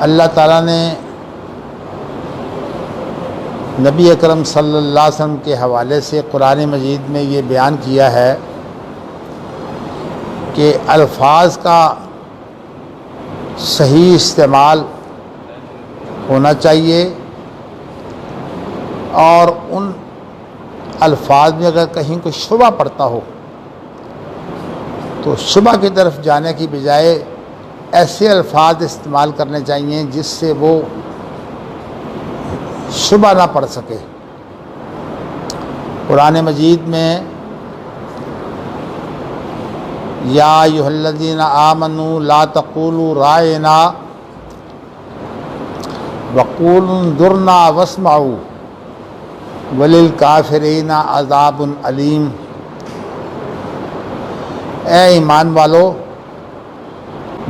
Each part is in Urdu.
اللہ تعالیٰ نے نبی اکرم صلی اللہ علیہ وسلم کے حوالے سے قرآن مجید میں یہ بیان کیا ہے کہ الفاظ کا صحیح استعمال ہونا چاہیے، اور ان الفاظ میں اگر کہیں کوئی شبہ پڑتا ہو تو شبہ کی طرف جانے کی بجائے ایسے الفاظ استعمال کرنے چاہیے جس سے وہ شبہ نہ پڑ سکے۔ قرآن مجید میں یا ایھا الذین آمنوا لا تقولوا رائنا وقولوا انظرنا واسمعوا وللکافرین عذاب علیم۔ اے ایمان والو،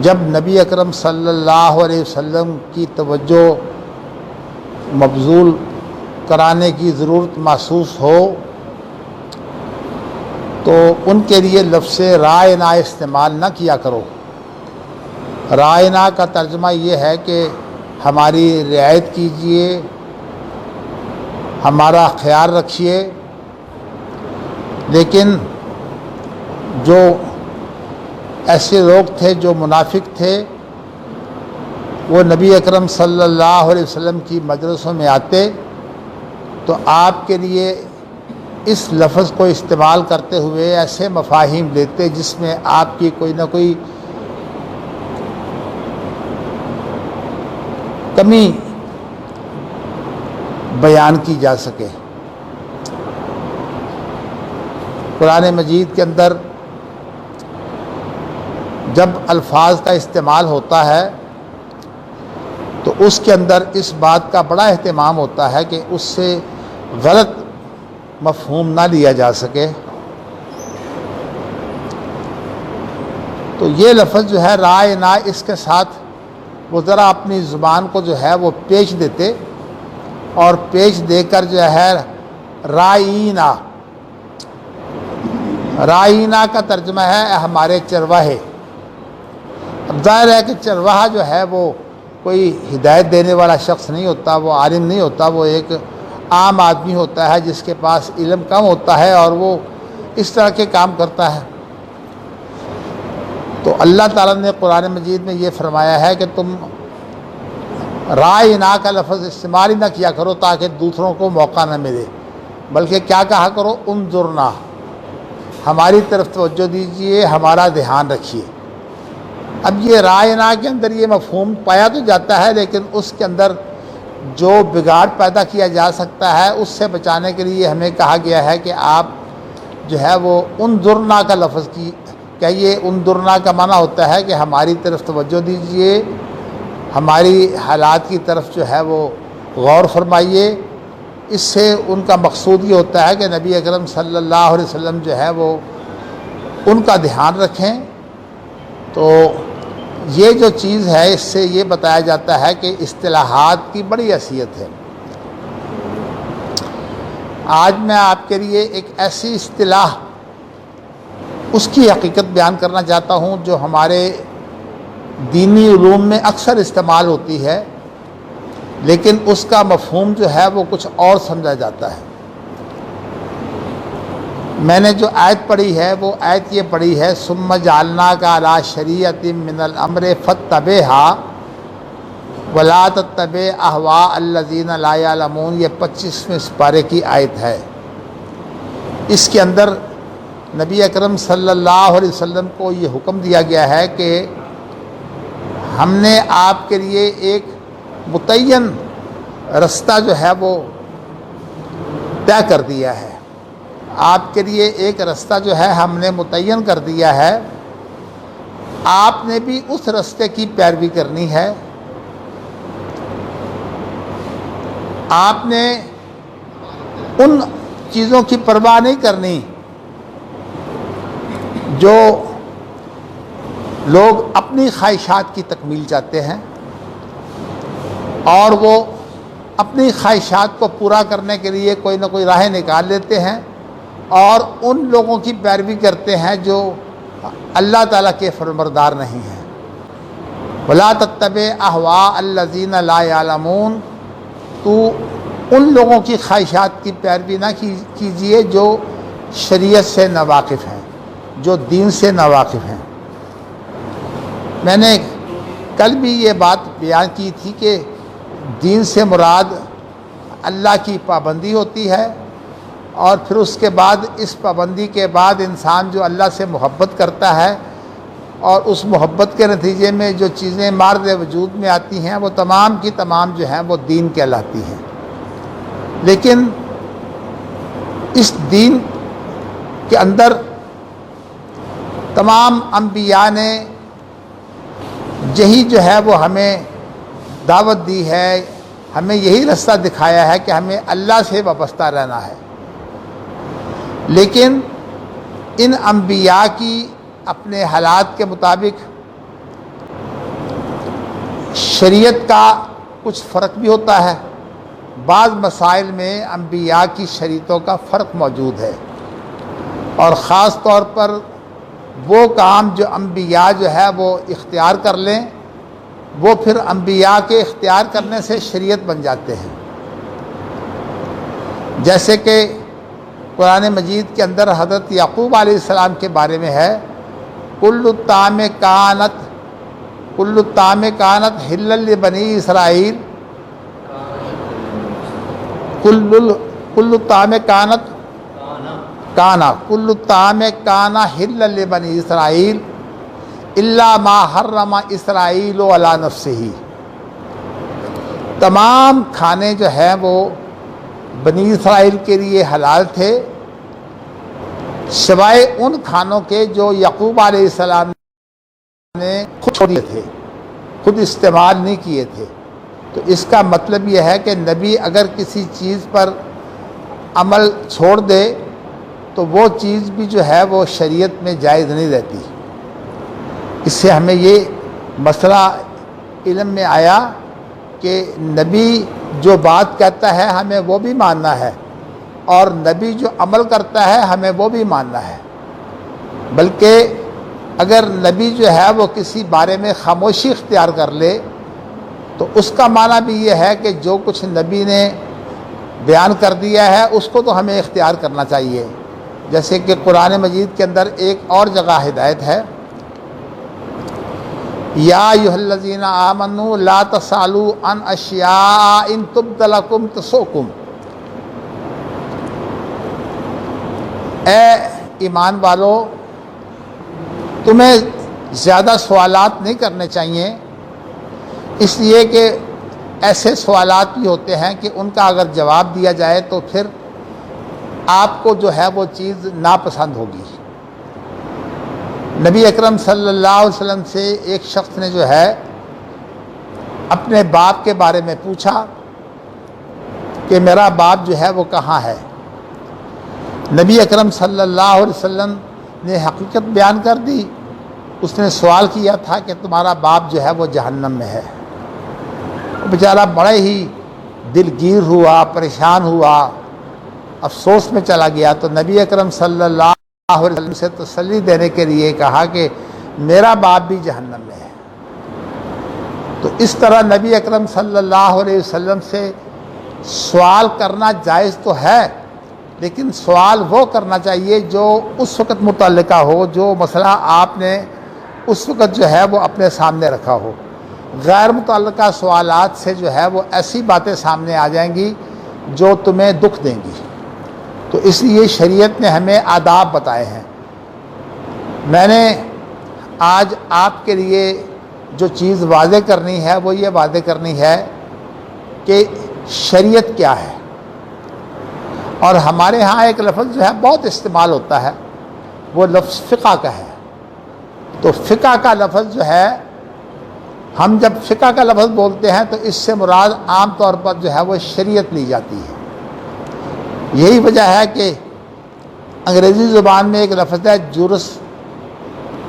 جب نبی اکرم صلی اللہ علیہ وسلم کی توجہ مبذول کرانے کی ضرورت محسوس ہو تو ان کے لیے لفظ رائنا استعمال نہ کیا کرو۔ رائنا کا ترجمہ یہ ہے کہ ہماری رعایت کیجیے، ہمارا خیال رکھیے، لیکن جو ایسے لوگ تھے جو منافق تھے وہ نبی اکرم صلی اللہ علیہ وسلم کی مجلسوں میں آتے تو آپ کے لیے اس لفظ کو استعمال کرتے ہوئے ایسے مفاہیم لیتے جس میں آپ کی کوئی نہ کوئی کمی بیان کی جا سکے۔ قرآن مجید کے اندر جب الفاظ کا استعمال ہوتا ہے تو اس کے اندر اس بات کا بڑا اہتمام ہوتا ہے کہ اس سے غلط مفہوم نہ لیا جا سکے۔ تو یہ لفظ جو ہے رائنا، اس کے ساتھ وہ ذرا اپنی زبان کو جو ہے وہ پیچ دیتے، اور پیچ دے کر جو ہے رائینا، رائینا کا ترجمہ ہے ہمارے چرواہے۔ اب ظاہر ہے کہ چرواہا جو ہے وہ کوئی ہدایت دینے والا شخص نہیں ہوتا، وہ عالم نہیں ہوتا، وہ ایک عام آدمی ہوتا ہے جس کے پاس علم کم ہوتا ہے اور وہ اس طرح کے کام کرتا ہے۔ تو اللہ تعالیٰ نے قرآن مجید میں یہ فرمایا ہے کہ تم رائنا کا لفظ استعمال ہی نہ کیا کرو تاکہ دوسروں کو موقع نہ ملے، بلکہ کیا کہا کرو، انظرنا، ہماری طرف توجہ دیجئے، ہمارا دھیان رکھیے۔ اب یہ رائنا کے اندر یہ مفہوم پایا تو جاتا ہے، لیکن اس کے اندر جو بگاڑ پیدا کیا جا سکتا ہے اس سے بچانے کے لیے ہمیں کہا گیا ہے کہ آپ جو ہے وہ انظرنا کا لفظ کی کہیے۔ انظرنا کا معنی ہوتا ہے کہ ہماری طرف توجہ دیجئے، ہماری حالات کی طرف جو ہے وہ غور فرمائیے۔ اس سے ان کا مقصود یہ ہوتا ہے کہ نبی اکرم صلی اللہ علیہ وسلم جو ہے وہ ان کا دھیان رکھیں۔ تو یہ جو چیز ہے اس سے یہ بتایا جاتا ہے کہ اصطلاحات کی بڑی حیثیت ہے۔ آج میں آپ کے لیے ایک ایسی اصطلاح، اس کی حقیقت بیان کرنا چاہتا ہوں جو ہمارے دینی علوم میں اکثر استعمال ہوتی ہے، لیکن اس کا مفہوم جو ہے وہ کچھ اور سمجھا جاتا ہے۔ میں نے جو آیت پڑھی ہے وہ آیت یہ پڑھی ہے، ثم جعلناک علی شریعۃ من الامر فاتبعھا ولا تتبع اہواء الذین لا یعلمون۔ یہ 25ویں سپارے کی آیت ہے۔ اس کے اندر نبی اکرم صلی اللہ علیہ وسلم کو یہ حکم دیا گیا ہے کہ ہم نے آپ کے لیے ایک متعین رستہ جو ہے وہ طے کر دیا ہے۔ آپ کے لیے ایک رستہ جو ہے ہم نے متعین کر دیا ہے، آپ نے بھی اس رستے کی پیروی کرنی ہے۔ آپ نے ان چیزوں کی پرواہ نہیں کرنی جو لوگ اپنی خواہشات کی تکمیل چاہتے ہیں، اور وہ اپنی خواہشات کو پورا کرنے کے لیے کوئی نہ کوئی راہیں نکال لیتے ہیں، اور ان لوگوں کی پیروی کرتے ہیں جو اللہ تعالیٰ کے فرمانبردار نہیں ہیں۔ ولا تتبع اہواء الذین لا یعلمون، تو ان لوگوں کی خواہشات کی پیروی نہ کیجیے جو شریعت سے ناواقف ہیں، جو دین سے ناواقف ہیں۔ میں نے کل بھی یہ بات بیان کی تھی کہ دین سے مراد اللہ کی پابندی ہوتی ہے، اور پھر اس کے بعد اس پابندی کے بعد انسان جو اللہ سے محبت کرتا ہے اور اس محبت کے نتیجے میں جو چیزیں مارد وجود میں آتی ہیں وہ تمام کی تمام جو ہیں وہ دین کہلاتی ہیں۔ لیکن اس دین کے اندر تمام انبیاء نے یہی جو ہے وہ ہمیں دعوت دی ہے، ہمیں یہی رستہ دکھایا ہے کہ ہمیں اللہ سے وابستہ رہنا ہے۔ لیکن ان انبیاء کی اپنے حالات کے مطابق شریعت کا کچھ فرق بھی ہوتا ہے، بعض مسائل میں انبیاء کی شریعتوں کا فرق موجود ہے، اور خاص طور پر وہ کام جو انبیاء جو ہے وہ اختیار کر لیں وہ پھر انبیاء کے اختیار کرنے سے شریعت بن جاتے ہیں۔ جیسے کہ قرآن مجید کے اندر حضرت یعقوب علیہ السلام کے بارے میں ہے، کل الطعام کانت حلا لبنی اسرائیل، کل الطعام کانا حلا لبنی اسرائیل الا ما حرم اسرائیل علی نفسہ، تمام کھانے جو ہیں وہ بنی اسرائیل کے لیے حلال تھے سوائے ان کھانوں کے جو یعقوب علیہ السلام نے خود چھوڑے تھے، خود استعمال نہیں کیے تھے۔ تو اس کا مطلب یہ ہے کہ نبی اگر کسی چیز پر عمل چھوڑ دے تو وہ چیز بھی جو ہے وہ شریعت میں جائز نہیں رہتی۔ اس سے ہمیں یہ مسئلہ علم میں آیا کہ نبی جو بات کہتا ہے ہمیں وہ بھی ماننا ہے، اور نبی جو عمل کرتا ہے ہمیں وہ بھی ماننا ہے۔ بلکہ اگر نبی جو ہے وہ کسی بارے میں خاموشی اختیار کر لے تو اس کا معنی بھی یہ ہے کہ جو کچھ نبی نے بیان کر دیا ہے اس کو تو ہمیں اختیار کرنا چاہیے۔ جیسے کہ قرآن مجید کے اندر ایک اور جگہ ہدایت ہے، یا ایھا الذین آمنوا لا تسألوا عن اشیاء ان تبد لکم تسؤکم، اے ایمان والو تمہیں زیادہ سوالات نہیں کرنے چاہیے، اس لیے کہ ایسے سوالات بھی ہوتے ہیں کہ ان کا اگر جواب دیا جائے تو پھر آپ کو جو ہے وہ چیز ناپسند ہوگی۔ نبی اکرم صلی اللہ علیہ وسلم سے ایک شخص نے جو ہے اپنے باپ کے بارے میں پوچھا کہ میرا باپ جو ہے وہ کہاں ہے۔ نبی اکرم صلی اللہ علیہ وسلم نے حقیقت بیان کر دی۔ اس نے سوال کیا تھا کہ تمہارا باپ جو ہے وہ جہنم میں ہے۔ بیچارہ بڑے ہی دلگیر ہوا، پریشان ہوا، افسوس میں چلا گیا۔ تو نبی اکرم صلی اللہ علیہ وسلم سے تسلی دینے کے لیے کہا کہ میرا باپ بھی جہنم میں ہے۔ تو اس طرح نبی اکرم صلی اللہ علیہ وسلم سے سوال کرنا جائز تو ہے، لیکن سوال وہ کرنا چاہیے جو اس وقت متعلقہ ہو، جو مسئلہ آپ نے اس وقت جو ہے وہ اپنے سامنے رکھا ہو۔ غیر متعلقہ سوالات سے جو ہے وہ ایسی باتیں سامنے آ جائیں گی جو تمہیں دکھ دیں گی۔ تو اس لیے شریعت نے ہمیں آداب بتائے ہیں۔ میں نے آج آپ کے لیے جو چیز واضح کرنی ہے وہ یہ واضح کرنی ہے کہ شریعت کیا ہے۔ اور ہمارے ہاں ایک لفظ جو ہے بہت استعمال ہوتا ہے، وہ لفظ فقہ کا ہے۔ تو فقہ کا لفظ جو ہے، ہم جب فقہ کا لفظ بولتے ہیں تو اس سے مراد عام طور پر جو ہے وہ شریعت لی جاتی ہے۔ یہی وجہ ہے کہ انگریزی زبان میں ایک لفظ ہے جورس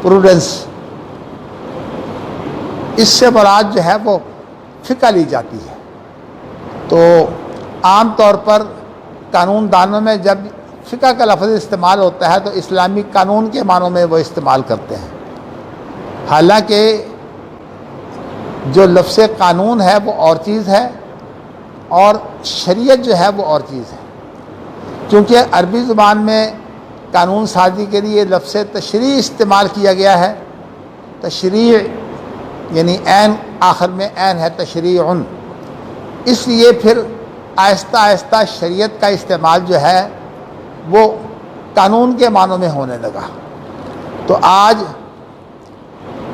پروڈنس، اس سے مراد جو ہے وہ فقہ لی جاتی ہے۔ تو عام طور پر قانون دانوں میں جب فقہ کا لفظ استعمال ہوتا ہے تو اسلامی قانون کے معنوں میں وہ استعمال کرتے ہیں۔ حالانکہ جو لفظ قانون ہے وہ اور چیز ہے اور شریعت جو ہے وہ اور چیز ہے، کیونکہ عربی زبان میں قانون سازی کے لیے لفظ تشریع استعمال کیا گیا ہے۔ تشریع یعنی عین، آخر میں عین ہے، تشریع، اس لیے پھر آہستہ آہستہ شریعت کا استعمال جو ہے وہ قانون کے معنوں میں ہونے لگا۔ تو آج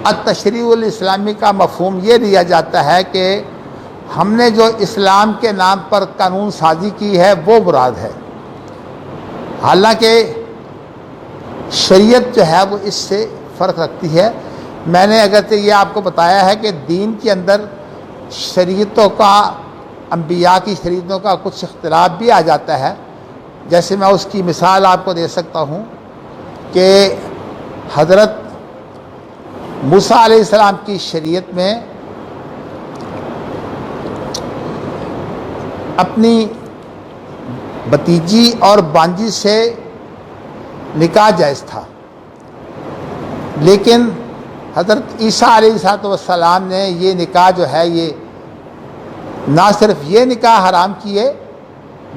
التشریع الاسلامی کا مفہوم یہ لیا جاتا ہے کہ ہم نے جو اسلام کے نام پر قانون سازی کی ہے وہ مراد ہے، حالانکہ شریعت جو ہے وہ اس سے فرق رکھتی ہے۔ میں نے اگرچہ یہ آپ کو بتایا ہے کہ دین کے اندر شریعتوں کا، انبیاء کی شریعتوں کا کچھ اختلاف بھی آ جاتا ہے، جیسے میں اس کی مثال آپ کو دے سکتا ہوں کہ حضرت موسیٰ علیہ السلام کی شریعت میں اپنی بھتیجی اور بانجی سے نکاح جائز تھا، لیکن حضرت عیسیٰ علیہ السلام نے یہ نکاح جو ہے یہ نہ صرف یہ نکاح حرام کیے،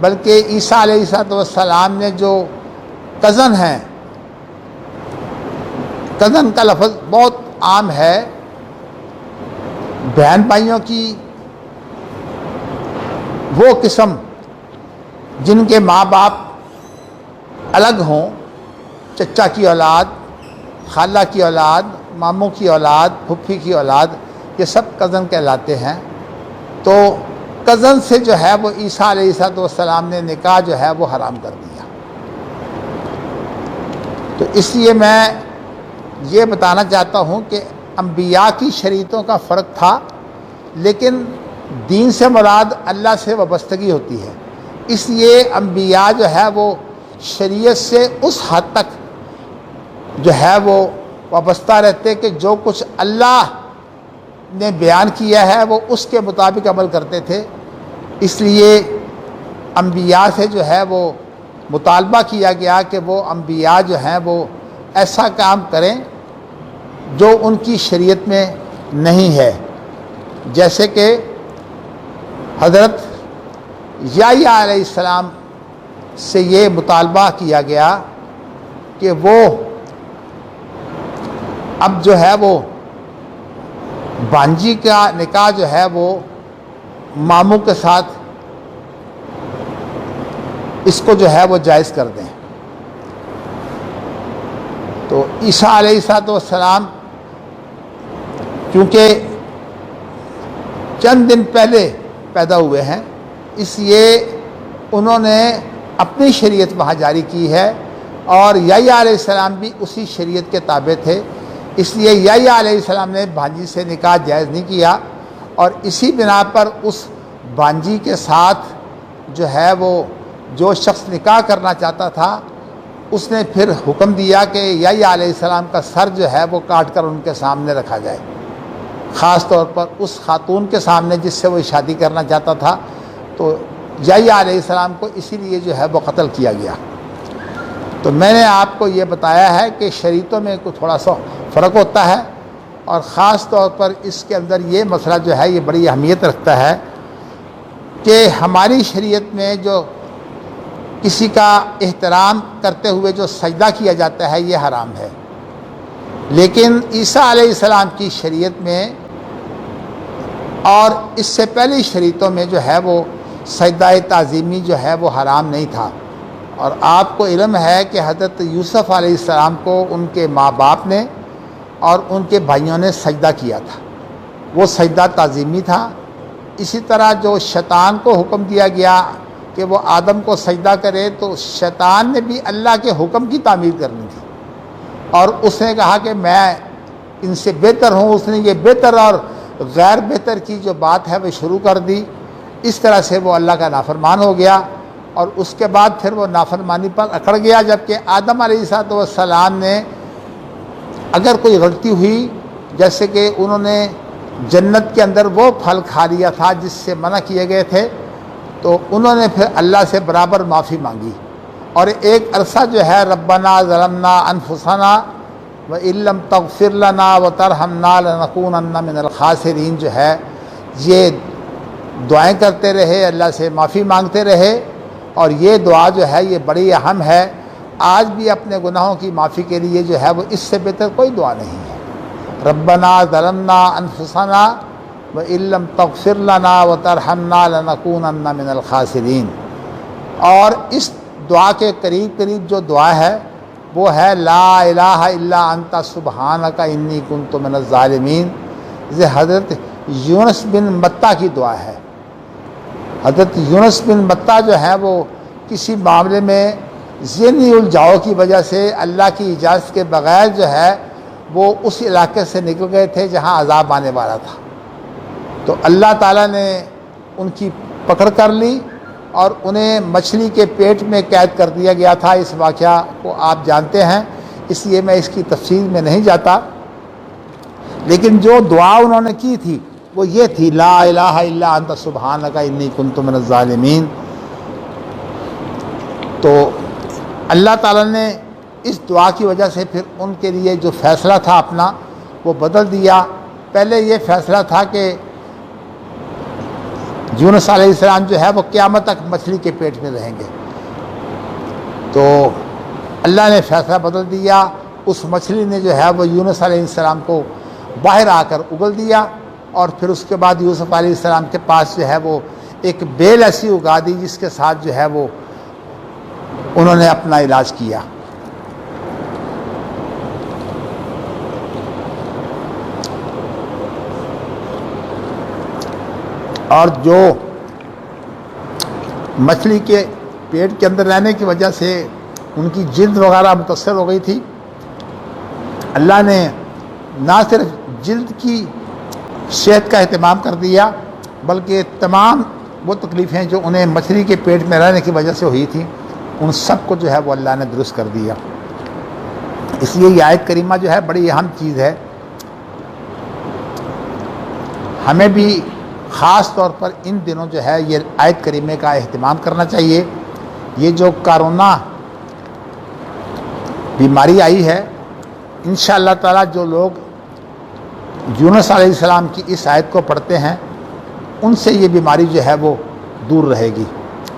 بلکہ عیسیٰ علیہ السلام نے جو کزن ہیں، کزن کا لفظ بہت عام ہے، بہن بھائیوں کی وہ قسم جن کے ماں باپ الگ ہوں، چچا کی اولاد، خالہ کی اولاد، ماموں کی اولاد، پھپھی کی اولاد، یہ سب کزن کہلاتے ہیں۔ تو کزن سے جو ہے وہ عیسیٰ علیہ السلام نے نکاح جو ہے وہ حرام کر دیا۔ تو اس لیے میں یہ بتانا چاہتا ہوں کہ انبیاء کی شریعتوں کا فرق تھا، لیکن دین سے مراد اللہ سے وابستگی ہوتی ہے، اس لیے انبیاء جو ہے وہ شریعت سے اس حد تک جو ہے وہ وابستہ رہتے کہ جو کچھ اللہ نے بیان کیا ہے وہ اس کے مطابق عمل کرتے تھے۔ اس لیے انبیاء سے جو ہے وہ مطالبہ کیا گیا کہ وہ انبیاء جو ہیں وہ ایسا کام کریں جو ان کی شریعت میں نہیں ہے، جیسے کہ حضرت یحییٰ علیہ السلام سے یہ مطالبہ کیا گیا کہ وہ اب جو ہے وہ بانجی کا نکاح جو ہے وہ ماموں کے ساتھ اس کو جو ہے وہ جائز کر دیں۔ تو عیسیٰ علیہ السلام کیونکہ چند دن پہلے پیدا ہوئے ہیں، اس لیے انہوں نے اپنی شریعت وہاں جاری کی ہے، اور یحییٰ علیہ السلام بھی اسی شریعت کے تابع تھے، اس لیے یحییٰ علیہ السلام نے بھانجی سے نکاح جائز نہیں کیا، اور اسی بنا پر اس بھانجی کے ساتھ جو ہے وہ جو شخص نکاح کرنا چاہتا تھا اس نے پھر حکم دیا کہ یحییٰ علیہ السلام کا سر جو ہے وہ کاٹ کر ان کے سامنے رکھا جائے، خاص طور پر اس خاتون کے سامنے جس سے وہ شادی کرنا چاہتا تھا۔ تو یحییٰ علیہ السلام کو اسی لیے جو ہے وہ قتل کیا گیا۔ تو میں نے آپ کو یہ بتایا ہے کہ شریعتوں میں کوئی تھوڑا سا فرق ہوتا ہے، اور خاص طور پر اس کے اندر یہ مسئلہ جو ہے یہ بڑی اہمیت رکھتا ہے کہ ہماری شریعت میں جو کسی کا احترام کرتے ہوئے جو سجدہ کیا جاتا ہے یہ حرام ہے، لیکن عیسیٰ علیہ السلام کی شریعت میں اور اس سے پہلی شریعتوں میں جو ہے وہ سجدہ تعظیمی جو ہے وہ حرام نہیں تھا۔ اور آپ کو علم ہے کہ حضرت یوسف علیہ السلام کو ان کے ماں باپ نے اور ان کے بھائیوں نے سجدہ کیا تھا، وہ سجدہ تعظیمی تھا۔ اسی طرح جو شیطان کو حکم دیا گیا کہ وہ آدم کو سجدہ کرے، تو شیطان نے بھی اللہ کے حکم کی تعمیل کرنی تھی، اور اس نے کہا کہ میں ان سے بہتر ہوں۔ اس نے یہ بہتر اور غیر بہتر کی جو بات ہے وہ شروع کر دی، اس طرح سے وہ اللہ کا نافرمان ہو گیا، اور اس کے بعد پھر وہ نافرمانی پر اکڑ گیا، جبکہ آدم علیہ السلام نے اگر کوئی غلطی ہوئی، جیسے کہ انہوں نے جنت کے اندر وہ پھل کھا لیا تھا جس سے منع کیے گئے تھے، تو انہوں نے پھر اللہ سے برابر معافی مانگی، اور ایک عرصہ جو ہے ربنا ظلمنا انفسنا وَإِن لَّمْ تَغْفِرْ لَنَا وَتَرْحَمْنَا لَنَكُونَنَّ مِنَ الْخَاسِرِينَ جو ہے یہ دعائیں کرتے رہے، اللہ سے معافی مانگتے رہے، اور یہ دعا جو ہے یہ بڑی اہم ہے۔ آج بھی اپنے گناہوں کی معافی کے لیے جو ہے وہ اس سے بہتر کوئی دعا نہیں ہے۔ ربنا ظلمنا انفسنا وَإِن لَّمْ تَغْفِرْ لَنَا وَتَرْحَمْنَا لَنَكُونَنَّ مِنَ الْخَاسِرِينَ۔ اور اس دعا کے قریب قریب جو دعا ہے وہ ہے لا الہ الا انت سبحانک انی کنت من الظالمین۔ یہ حضرت یونس بن متیٰ کی دعا ہے۔ حضرت یونس بن متیٰ جو ہے وہ کسی معاملے میں ذہنی الجھاؤ کی وجہ سے اللہ کی اجازت کے بغیر جو ہے وہ اس علاقے سے نکل گئے تھے جہاں عذاب آنے والا تھا، تو اللہ تعالیٰ نے ان کی پکڑ کر لی اور انہیں مچھلی کے پیٹ میں قید کر دیا گیا تھا۔ اس واقعہ کو آپ جانتے ہیں، اس لیے میں اس کی تفصیل میں نہیں جاتا، لیکن جو دعا انہوں نے کی تھی وہ یہ تھی لا الہ الا انت سبحانک انی کنت من الظالمین۔ تو اللہ تعالیٰ نے اس دعا کی وجہ سے پھر ان کے لیے جو فیصلہ تھا اپنا وہ بدل دیا۔ پہلے یہ فیصلہ تھا کہ یونس علیہ السلام جو ہے وہ قیامت تک مچھلی کے پیٹ میں رہیں گے، تو اللہ نے فیصلہ بدل دیا۔ اس مچھلی نے جو ہے وہ یونس علیہ السلام کو باہر آ کر اگل دیا، اور پھر اس کے بعد یوسف علیہ السلام کے پاس جو ہے وہ ایک بیل ایسی اگا دی جس کے ساتھ جو ہے وہ انہوں نے اپنا علاج کیا۔ اور جو مچھلی کے پیٹ کے اندر رہنے کی وجہ سے ان کی جلد وغیرہ متاثر ہو گئی تھی، اللہ نے نہ صرف جلد کی صحت کا اہتمام کر دیا بلکہ تمام وہ تکلیفیں جو انہیں مچھلی کے پیٹ میں رہنے کی وجہ سے ہوئی تھیں ان سب کو جو ہے وہ اللہ نے درست کر دیا۔ اس لیے یہ آیت کریمہ جو ہے بڑی اہم چیز ہے، ہمیں بھی خاص طور پر ان دنوں جو ہے یہ آیت کریمہ کا اہتمام کرنا چاہیے۔ یہ جو کرونا بیماری آئی ہے، انشاءاللہ تعالیٰ جو لوگ یونس علیہ السلام کی اس آیت کو پڑھتے ہیں ان سے یہ بیماری جو ہے وہ دور رہے گی۔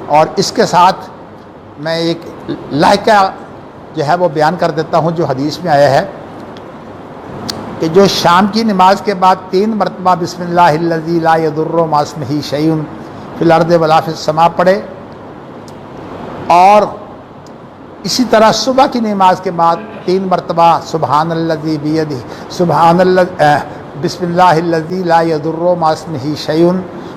اور اس کے ساتھ میں ایک لائحہ جو ہے وہ بیان کر دیتا ہوں جو حدیث میں آیا ہے کہ جو شام کی نماز کے بعد 3 مرتبہ بسم اللہ الذی لا یضر مع اسمہ شیء فی الارض ولا فی السماء پڑھے، اور اسی طرح صبح کی نماز کے بعد 3 مرتبہ سبحان الذی بیدہ بسم اللہ الذی لا یضر مع اسمہ شیء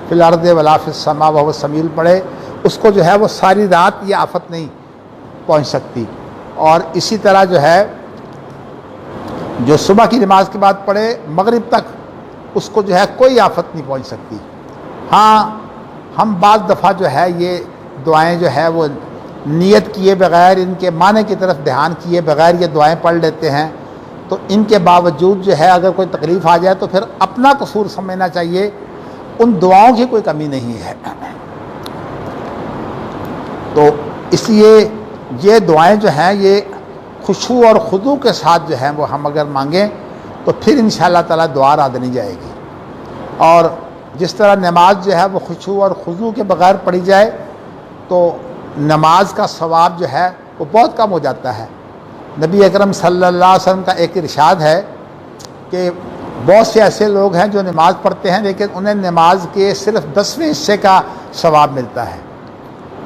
فی الارض ولا فی السماء وهو السمیع پڑھے، اس کو جو ہے وہ ساری رات یہ آفت نہیں پہنچ سکتی۔ اور اسی طرح جو ہے جو صبح کی نماز کے بعد پڑھے مغرب تک اس کو جو ہے کوئی آفت نہیں پہنچ سکتی۔ ہاں ہم بعض دفعہ جو ہے یہ دعائیں جو ہے وہ نیت کیے بغیر، ان کے معنی کی طرف دھیان کیے بغیر یہ دعائیں پڑھ لیتے ہیں، تو ان کے باوجود جو ہے اگر کوئی تکلیف آ جائے تو پھر اپنا قصور سمجھنا چاہیے، ان دعاؤں کی کوئی کمی نہیں ہے۔ تو اس لیے یہ دعائیں جو ہیں یہ خشوع اور خضوع کے ساتھ جو ہیں وہ ہم اگر مانگیں تو پھر انشاءاللہ تعالیٰ دعا رد نہیں جائے گی۔ اور جس طرح نماز جو ہے وہ خشوع اور خضوع کے بغیر پڑھی جائے تو نماز کا ثواب جو ہے وہ بہت کم ہو جاتا ہے۔ نبی اکرم صلی اللہ علیہ وسلم کا ایک ارشاد ہے کہ بہت سے ایسے لوگ ہیں جو نماز پڑھتے ہیں لیکن انہیں نماز کے صرف 10ویں حصے کا ثواب ملتا ہے،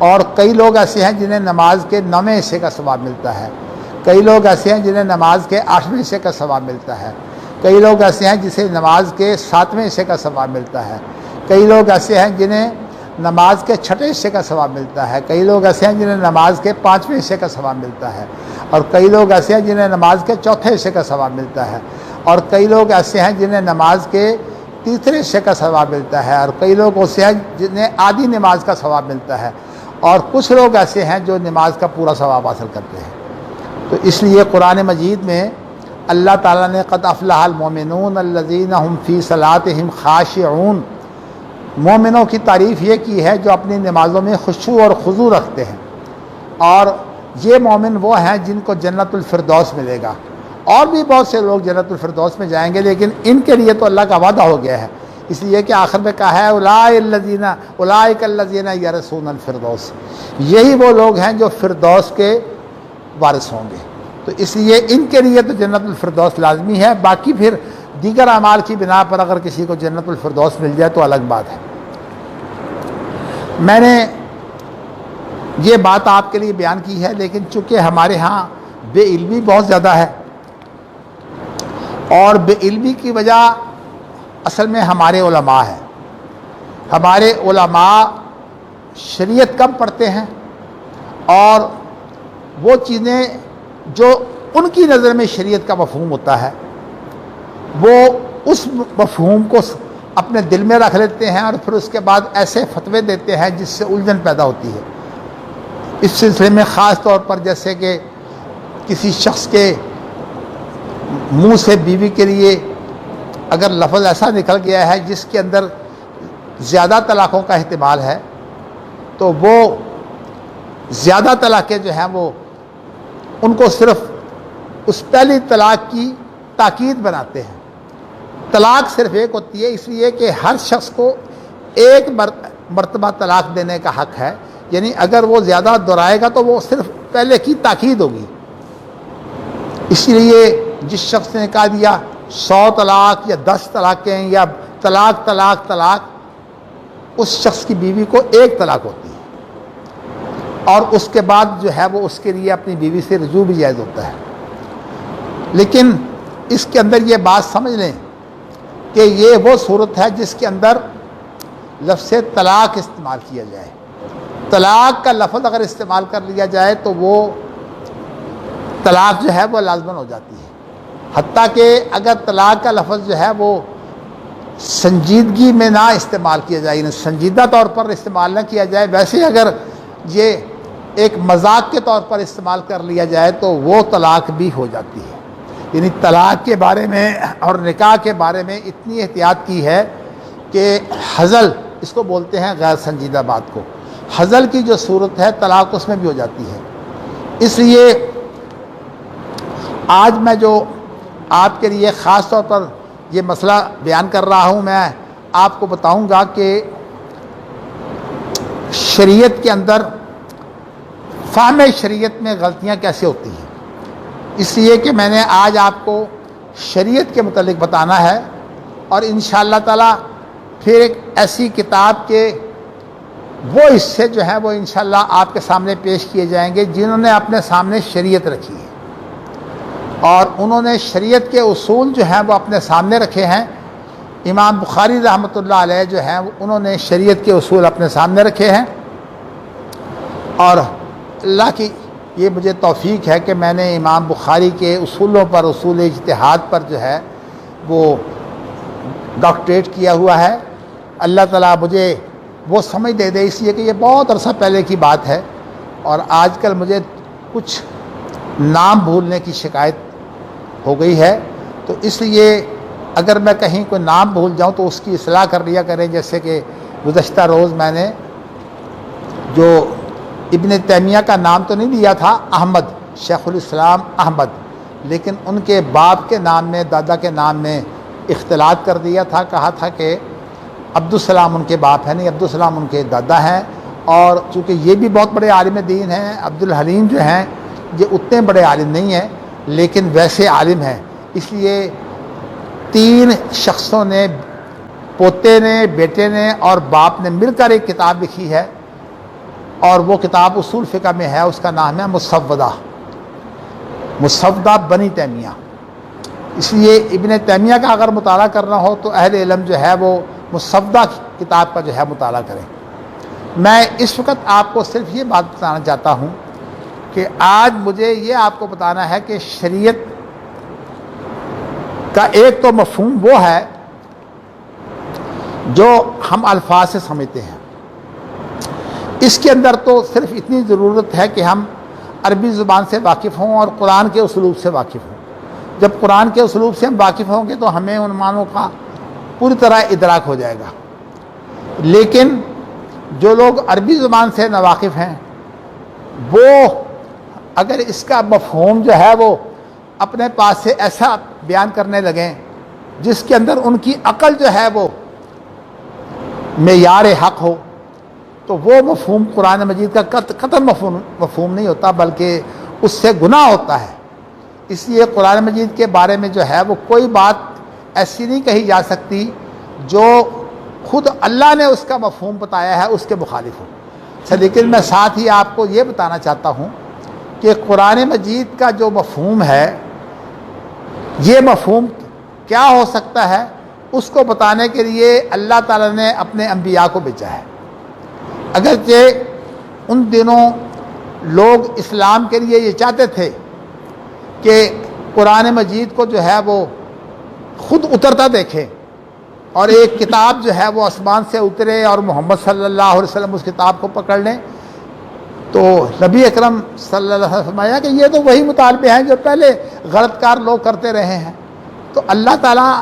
اور کئی لوگ ایسے ہیں جنہیں نماز کے 9ویں حصے کا ثواب ملتا ہے، کئی لوگ ایسے ہیں جنہیں نماز کے 8ویں حصے کا ثواب ملتا ہے، کئی لوگ ایسے ہیں جسے نماز کے 7ویں حصے کا ثواب ملتا ہے، کئی لوگ ایسے ہیں جنہیں نماز کے 6ٹھے حصے کا ثواب ملتا ہے، کئی لوگ ایسے ہیں جنہیں نماز کے 5ویں حصے کا ثواب ملتا ہے، اور کئی لوگ ایسے ہیں جنہیں نماز کے 4تھے حصے کا ثواب ملتا ہے، اور کئی لوگ ایسے ہیں جنہیں نماز کے 3رے حصے کا ثواب ملتا ہے، اور کئی لوگ ایسے ہیں جنہیں آدھی نماز کا ثواب ملتا ہے، اور کچھ لوگ ایسے ہیں جو نماز کا پورا ثواب حاصل کرتے ہیں۔ تو اس لیے قرآن مجید میں اللہ تعالیٰ نے قد افلح المؤمنون الذین هم فی صلاتهم خاشعون، مومنوں کی تعریف یہ کی ہے جو اپنی نمازوں میں خشوع اور خضوع رکھتے ہیں، اور یہ مومن وہ ہیں جن کو جنت الفردوس ملے گا، اور بھی بہت سے لوگ جنت الفردوس میں جائیں گے، لیکن ان کے لیے تو اللہ کا وعدہ ہو گیا ہے، اس لیے کہ آخر میں کہا ہے اولئک الذین یرثون الفردوس، یہی وہ لوگ ہیں جو فردوس کے وارث ہوں گے، تو اس لیے ان کے لیے تو جنت الفردوس لازمی ہے۔ باقی پھر دیگر اعمال کی بنا پر اگر کسی کو جنت الفردوس مل جائے تو الگ بات ہے۔ میں نے یہ بات آپ کے لیے بیان کی ہے، لیکن چونکہ ہمارے ہاں بے علمی بہت زیادہ ہے، اور بے علمی کی وجہ اصل میں ہمارے علماء ہیں۔ ہمارے علماء شریعت کم پڑھتے ہیں، اور وہ چیزیں جو ان کی نظر میں شریعت کا مفہوم ہوتا ہے وہ اس مفہوم کو اپنے دل میں رکھ لیتے ہیں، اور پھر اس کے بعد ایسے فتوے دیتے ہیں جس سے الجھن پیدا ہوتی ہے۔ اس سلسلے میں خاص طور پر جیسے کہ کسی شخص کے منہ سے بیوی کے لیے اگر لفظ ایسا نکل گیا ہے جس کے اندر زیادہ طلاقوں کا احتمال ہے، تو وہ زیادہ طلاقیں جو ہیں وہ ان کو صرف اس پہلی طلاق کی تاکید بناتے ہیں۔ طلاق صرف ایک ہوتی ہے، اس لیے کہ ہر شخص کو ایک مرتبہ طلاق دینے کا حق ہے، یعنی اگر وہ زیادہ دہرائے گا تو وہ صرف پہلے کی تاکید ہوگی۔ اس لیے جس شخص نے کہا دیا 100 طلاق یا 10 طلاقیں یا طلاق طلاق طلاق، اس شخص کی بیوی کو ایک طلاق ہوتی ہے، اور اس کے بعد جو ہے وہ اس کے لیے اپنی بیوی سے رجوع بھی جائز ہوتا ہے۔ لیکن اس کے اندر یہ بات سمجھ لیں کہ یہ وہ صورت ہے جس کے اندر لفظ طلاق استعمال کیا جائے۔ طلاق کا لفظ اگر استعمال کر لیا جائے تو وہ طلاق جو ہے وہ لازماً ہو جاتی ہے، حتیٰ کہ اگر طلاق کا لفظ جو ہے وہ سنجیدگی میں نہ استعمال کیا جائے، یعنی سنجیدہ طور پر استعمال نہ کیا جائے، ویسے اگر یہ ایک مذاق کے طور پر استعمال کر لیا جائے تو وہ طلاق بھی ہو جاتی ہے۔ یعنی طلاق کے بارے میں اور نکاح کے بارے میں اتنی احتیاط کی ہے کہ ہزل اس کو بولتے ہیں، غیر سنجیدہ بات کو، ہزل کی جو صورت ہے طلاق اس میں بھی ہو جاتی ہے۔ اس لیے آج میں جو آپ کے لیے خاص طور پر یہ مسئلہ بیان کر رہا ہوں، میں آپ کو بتاؤں گا کہ شریعت کے اندر فہم شریعت میں غلطیاں کیسے ہوتی ہیں، اس لیے کہ میں نے آج آپ کو شریعت کے متعلق بتانا ہے، اور انشاءاللہ تعالی پھر ایک ایسی کتاب کے وہ حصے جو ہیں وہ انشاءاللہ آپ کے سامنے پیش کیے جائیں گے جنہوں نے اپنے سامنے شریعت رکھی ہے، اور انہوں نے شریعت کے اصول جو ہیں وہ اپنے سامنے رکھے ہیں۔ امام بخاری رحمۃ اللہ علیہ جو ہیں انہوں نے شریعت کے اصول اپنے سامنے رکھے ہیں، اور اللہ کی یہ مجھے توفیق ہے کہ میں نے امام بخاری کے اصولوں پر، اصول اجتہاد پر جو ہے وہ ڈاکٹریٹ کیا ہوا ہے۔ اللہ تعالیٰ مجھے وہ سمجھ دے دے، اس لیے کہ یہ بہت عرصہ پہلے کی بات ہے، اور آج کل مجھے کچھ نام بھولنے کی شکایت ہو گئی ہے، تو اس لیے اگر میں کہیں کوئی نام بھول جاؤں تو اس کی اصلاح کر لیا کریں۔ جیسے کہ گزشتہ روز میں نے جو ابن تیمیہ کا نام تو نہیں دیا تھا، احمد، شیخ الاسلام احمد، لیکن ان کے باپ کے نام میں، دادا کے نام میں اختلاط کر دیا تھا، کہا تھا کہ عبدالسلام ان کے باپ ہیں، نہیں، عبدالسلام ان کے دادا ہیں، اور چونکہ یہ بھی بہت بڑے عالم دین ہیں، عبدالحلیم جو ہیں یہ اتنے بڑے عالم نہیں ہیں لیکن ویسے عالم ہیں، اس لیے 3 شخصوں نے، پوتے نے، بیٹے نے اور باپ نے مل کر ایک کتاب لکھی ہے، اور وہ کتاب اصول فقہ میں ہے، اس کا نام ہے مسودہ بنی تیمیہ۔ اس لیے ابن تیمیہ کا اگر مطالعہ کرنا ہو تو اہل علم جو ہے وہ مسودہ کتاب کا جو ہے مطالعہ کریں۔ میں اس وقت آپ کو صرف یہ بات بتانا چاہتا ہوں کہ آج مجھے یہ آپ کو بتانا ہے کہ شریعت کا ایک تو مفہوم وہ ہے جو ہم الفاظ سے سمجھتے ہیں، اس کے اندر تو صرف اتنی ضرورت ہے کہ ہم عربی زبان سے واقف ہوں اور قرآن کے اسلوب سے واقف ہوں۔ جب قرآن کے اسلوب سے ہم واقف ہوں گے تو ہمیں ان معنوں کا پوری طرح ادراک ہو جائے گا، لیکن جو لوگ عربی زبان سے ناواقف ہیں وہ اگر اس کا مفہوم جو ہے وہ اپنے پاس سے ایسا بیان کرنے لگیں جس کے اندر ان کی عقل جو ہے وہ معیار حق ہو، تو وہ مفہوم قرآن مجید کا قطعاً مفہوم نہیں ہوتا، بلکہ اس سے گناہ ہوتا ہے۔ اس لیے قرآن مجید کے بارے میں جو ہے وہ کوئی بات ایسی نہیں کہی جا سکتی جو خود اللہ نے اس کا مفہوم بتایا ہے اس کے مخالف ہو۔ لیکن میں ساتھ ہی آپ کو یہ بتانا چاہتا ہوں کہ قرآن مجید کا جو مفہوم ہے، یہ مفہوم کیا ہو سکتا ہے، اس کو بتانے کے لیے اللہ تعالیٰ نے اپنے انبیاء کو بھیجا ہے۔ اگرچہ ان دنوں لوگ اسلام کے لیے یہ چاہتے تھے کہ قرآن مجید کو جو ہے وہ خود اترتا دیکھیں، اور ایک کتاب جو ہے وہ آسمان سے اترے اور محمد صلی اللہ علیہ وسلم اس کتاب کو پکڑ لیں، تو نبی اکرم صلی اللہ علیہ وسلم فرمایا کہ یہ تو وہی مطالبے ہیں جو پہلے غلط کار لوگ کرتے رہے ہیں۔ تو اللہ تعالیٰ